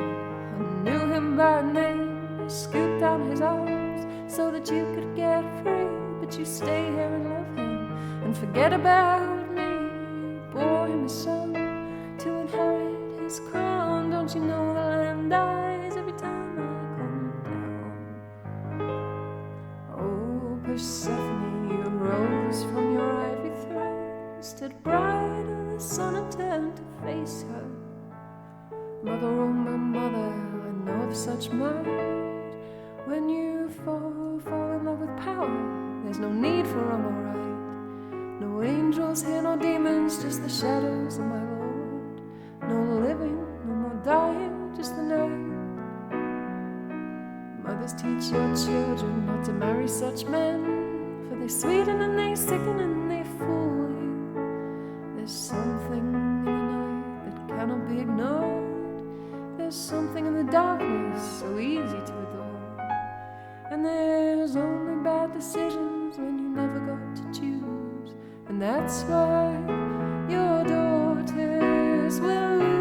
knew him by name. He scooped out his arms so that you could get free, but you stay here and love him and forget about me. You bore him a son to inherit his crown. Don't you know the land dies every time I come down? Oh, Persephone, you rose from your ivory throne, stood bright in the sun and turned to face her. Mother, oh my mother, I know of such might. When you fall in love with power, there's no need for wrong or right. No angels here, no demons, just the shadows of my Lord. No living, no more dying, just the night. Mothers, teach your children not to marry such men, for they sweeten and they sicken and they fool you. There's something in the night that cannot be ignored. There's something in the darkness so easy to adore. And there's only bad decisions when you never got to choose. And that's why your daughters will lose.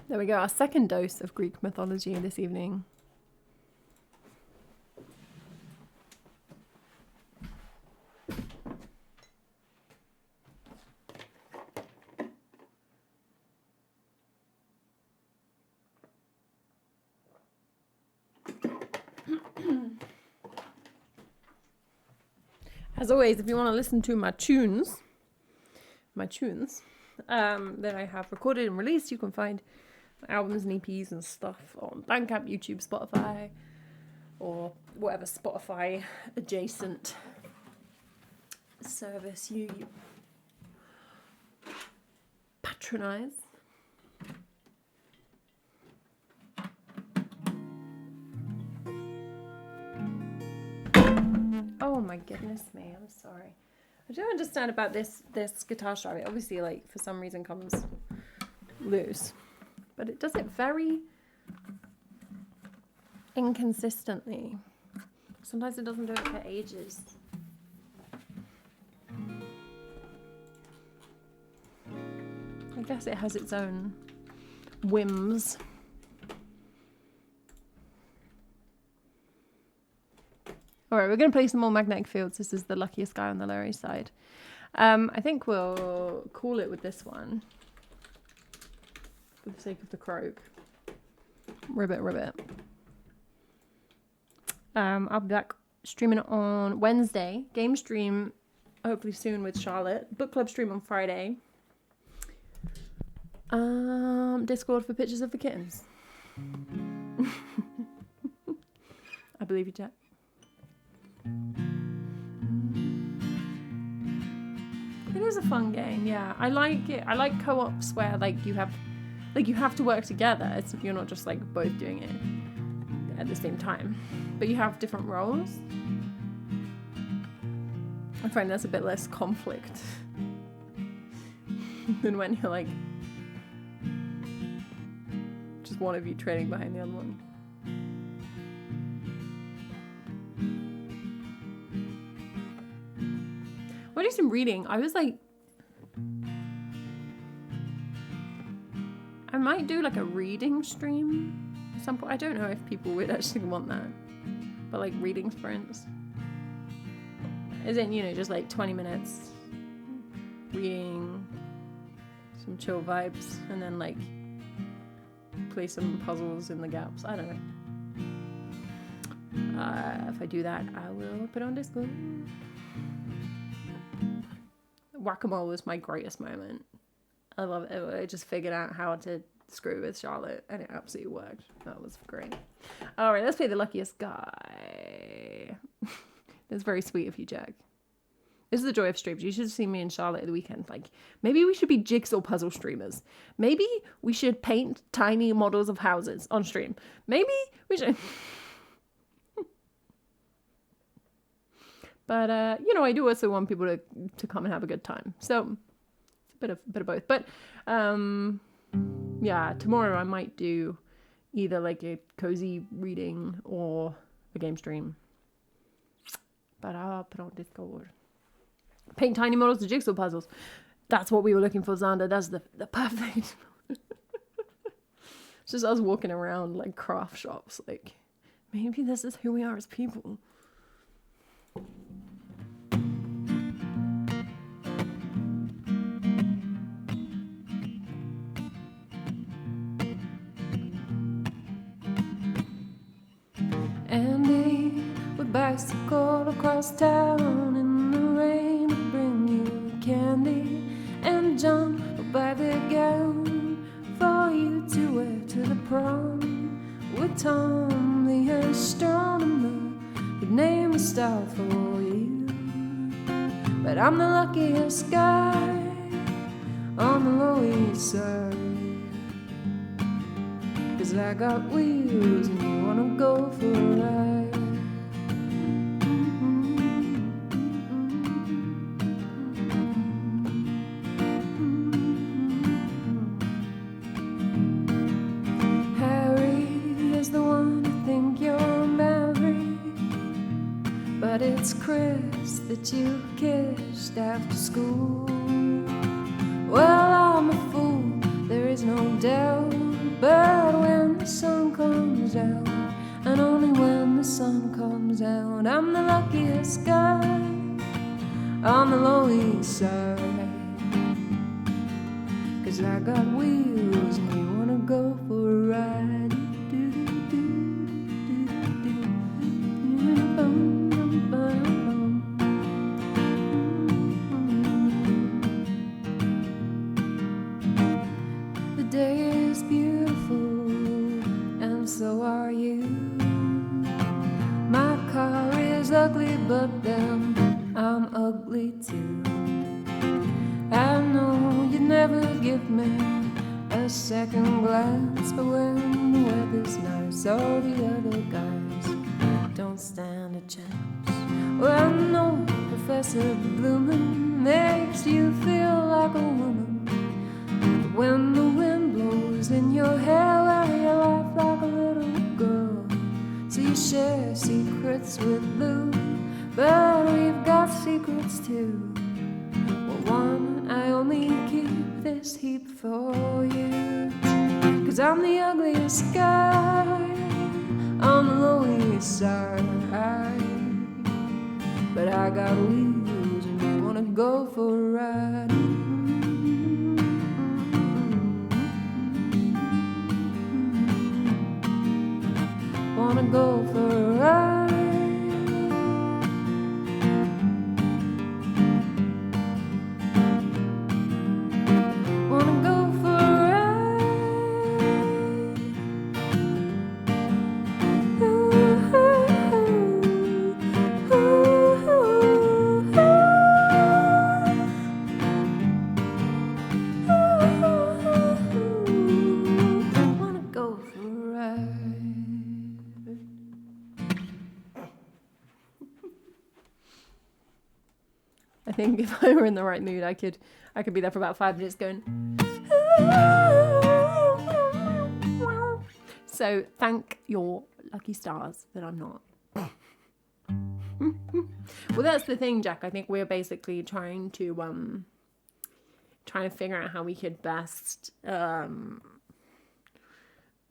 There we go, our second dose of Greek mythology this evening. As always, if you want to listen to my tunes that I have recorded and released, you can find albums and EPs and stuff on Bandcamp, YouTube, Spotify, or whatever Spotify adjacent service you patronize. Oh my goodness me, I'm sorry. I don't understand about this guitar strap. It obviously, like, for some reason comes loose. But it does it very inconsistently. Sometimes it doesn't do it for ages. I guess it has its own whims. Alright, we're going to play some more magnetic fields. This is the luckiest guy on the Lower East Side. I think we'll call it with this one. For the sake of the croak. Ribbit, ribbit. I'll be back streaming on Wednesday. Game stream, hopefully soon with Charlotte. Book club stream on Friday. Discord for pictures of the kittens. I believe you, Jack. It is a fun game, yeah. I like it. I like co-ops where like you have to work together. You're not just like both doing it at the same time, but you have different roles. I find that's a bit less conflict than when you're like just one of you trailing behind the other one. What is some reading? I was like, I might do like a reading stream at some point. I don't know if people would actually want that, but like reading sprints. As in, you know, just like 20 minutes reading, some chill vibes, and then like play some puzzles in the gaps. I don't know. If I do that, I will put on Discord. Whack-a-mole was my greatest moment. I love it. I just figured out how to screw with Charlotte, and it absolutely worked. That was great. All right, let's play the luckiest guy. That's very sweet of you, Jack. This is the joy of streams. You should see me and Charlotte at the weekend. Like, maybe we should be jigsaw puzzle streamers. Maybe we should paint tiny models of houses on stream. Maybe we should... But, you know, I do also want people to come and have a good time. So, it's a bit of both. But, yeah, tomorrow I might do either like a cozy reading or a game stream. But I'll put on Discord. Paint tiny models of jigsaw puzzles. That's what we were looking for, Xander. That's the perfect... It's just us walking around like craft shops. Like, maybe this is who we are as people. Andy would bicycle across town in the rain to bring you candy, and John would buy the gown for you to wear to the prom. With Tom, the astronomer, would name a star for you. But I'm the luckiest guy on the Lower East Side, 'cause I got wheels and you wanna go for a ride. Harry is the one who think you're married, but it's Chris that you kissed after school. Well, I'm a fool, there is no doubt. But when the sun comes out, and only when the sun comes out, I'm the luckiest guy on the Lower East Side, 'cause I got wheels and you wanna go for a ride. The day is beautiful, and so are you. My car is ugly, but then I'm ugly too. I know you never give me a second glance, but when the weather's nice, all the other guys don't stand a chance. Well, no, Professor Bloomin' makes you feel like a woman, but when the wind blows in your hair, well, you laugh like a little girl. So you share secrets with Lou, but we've got secrets too. Well, one, I only keep this heap for you, 'cause I'm the ugliest guy on the Lower East Side. But I got wheels and you wanna go for a ride. Wanna go for a ride. Wanna go for a ride. Ooh, ooh, ooh, ooh. I think if I were in the right mood, I could be there for about 5 minutes going. So thank your lucky stars that I'm not. Well, that's the thing, Jack. I think we're basically trying to figure out how we could best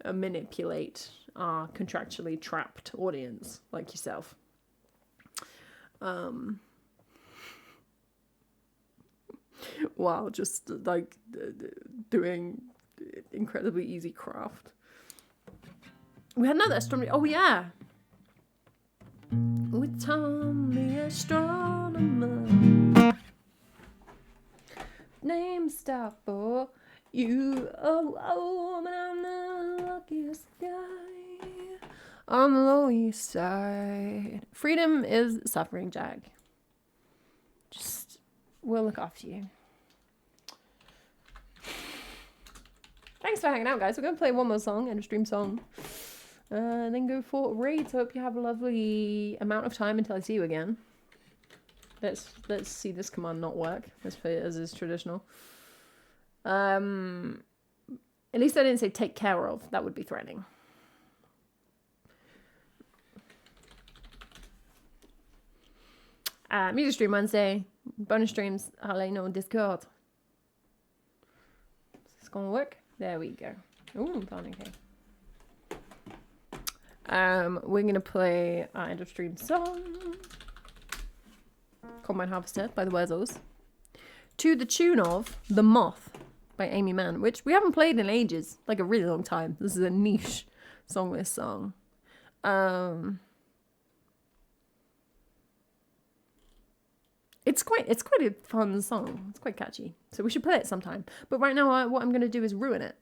manipulate our contractually trapped audience like yourself. While just like doing incredibly easy craft. We had another astronomy. Oh yeah, with Tom the astronomer. Name star for you. Oh, but I'm the luckiest guy on the low east side. Freedom is suffering, Jack. Just, we'll look after you. Thanks for hanging out, guys. We're going to play one more song, end of stream song. And then go for raids. Hope you have a lovely amount of time until I see you again. Let's see this command not work, as is traditional. At least I didn't say take care of. That would be threatening. Music stream Wednesday. Bonus streams, I'll let you know on Discord. Is this gonna work? There we go. Ooh, fun, okay. We're gonna play our end of stream song. Combine Harvester by the Wurzels. To the tune of The Moth by Amy Mann, which we haven't played in ages, like a really long time. This is a niche songless song. It's quite a fun song. It's quite catchy. So we should play it sometime. But right now, what I'm going to do is ruin it.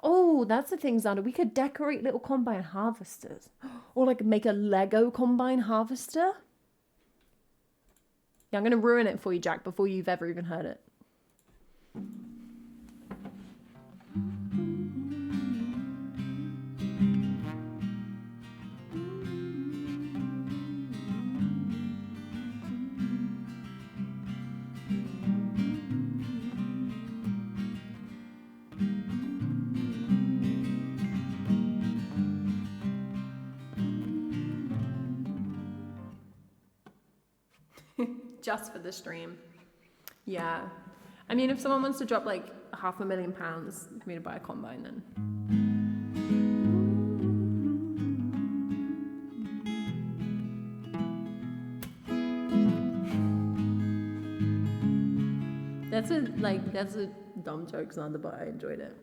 Oh, that's the thing, Xander. We could decorate little combine harvesters. Or like make a Lego combine harvester. Yeah, I'm going to ruin it for you, Jack, before you've ever even heard it. Just for the stream. Yeah. I mean, if someone wants to drop like £500,000 for me to buy a combine, then. That's a dumb joke, Xander, but I enjoyed it.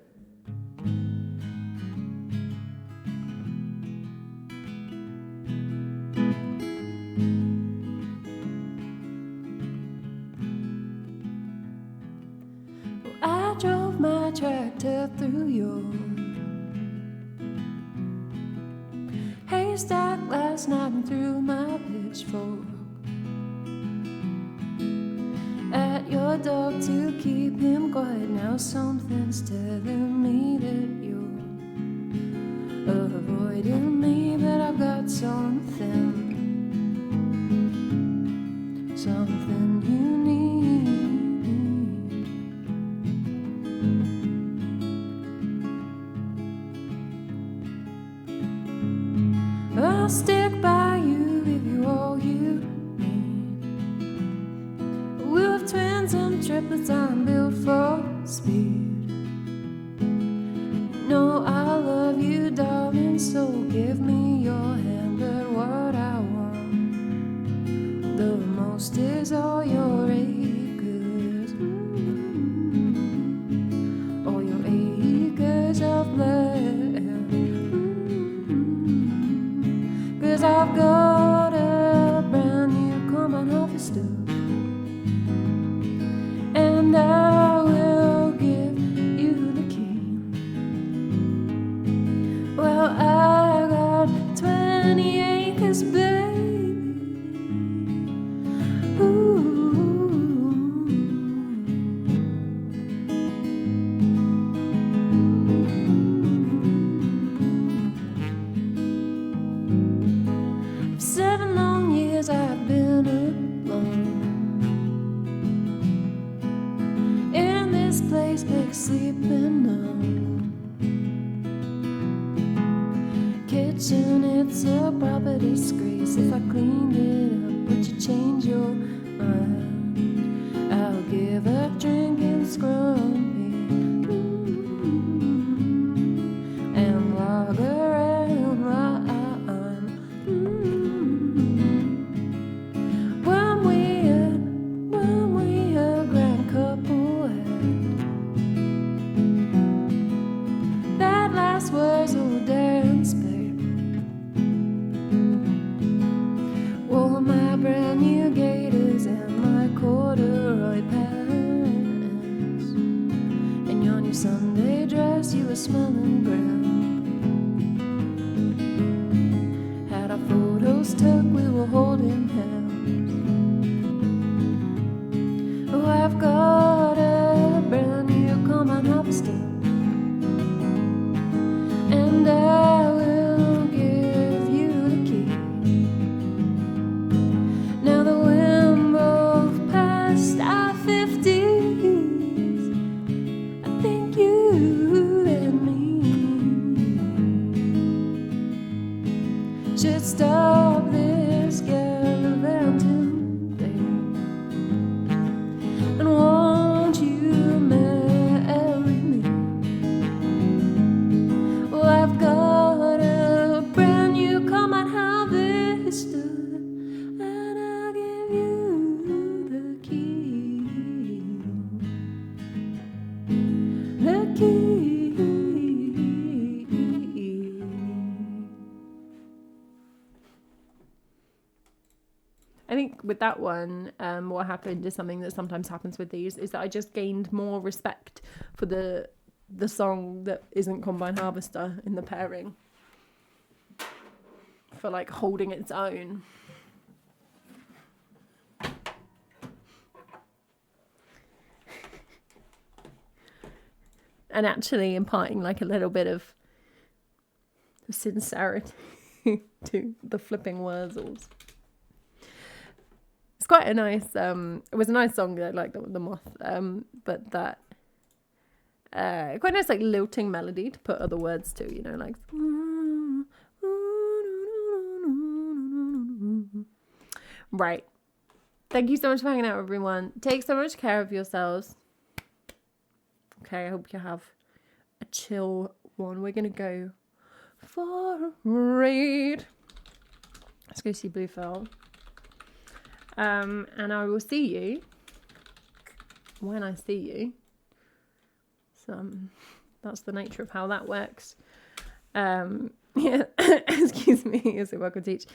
Tractor through your haystack last night and threw my pitchfork at your dog to keep him quiet. Now something's telling me that you're avoiding me, but I've got something you need. I'll stick by you, give you all you need. We're twins and triplets, I'm built for speed. No, I love you, darling, so give me your hand. But what I want the most is all your acres. All your acres of land. 'Cause I've got a brand new combine harvester, and I will give you the key. Well, I got 20 acres, baby. Ooh. For 7 long years I've been alone. sleeping now. Kitchen, it's a proper disgrace. If I cleaned it up, would you change your mind? I'll give a drink and scrumpy and log around rhyme. When we a grand couple had that last was old dance, babe. Wore my brand new gaiters and my corduroy pants, and on your Sunday dress you were smelling brown. Had our photos tucked, we were holding hands. Oh, I've got a brand new common harvester, and I will give you the key. Now that we're both past our 50s, I think you and me should stop this gallivanting thing. And won't you marry me? Well, I've got a brand new common harvester, and I'll give you the key. The key. I think with that one, what happened is something that sometimes happens with these, is that I just gained more respect for the song that isn't Combine Harvester in the pairing, for like holding its own. And actually imparting like a little bit of sincerity to the flipping wurzels. It's quite a nice, it was a nice song. I like the Moth, but that, quite nice like lilting melody to put other words to, you know, like. Right. Thank you so much for hanging out, everyone. Take so much care of yourselves. Okay, I hope you have a chill one. We're going to go for a raid. Let's go see Bluefield. And I will see you when I see you. So that's the nature of how that works. Yeah, excuse me, as a welcome teach.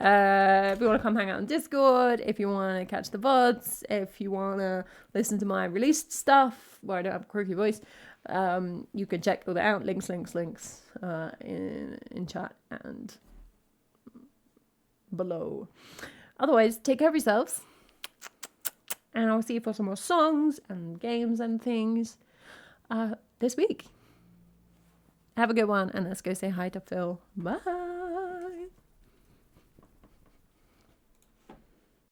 If you want to come hang out on Discord, if you want to catch the VODs, if you want to listen to my released stuff where I don't have a croaky voice, you can check all that out. Links in chat and below. Otherwise, take care of yourselves, and I'll see you for some more songs and games and things this week. Have a good one, and let's go say hi to Phil. Bye.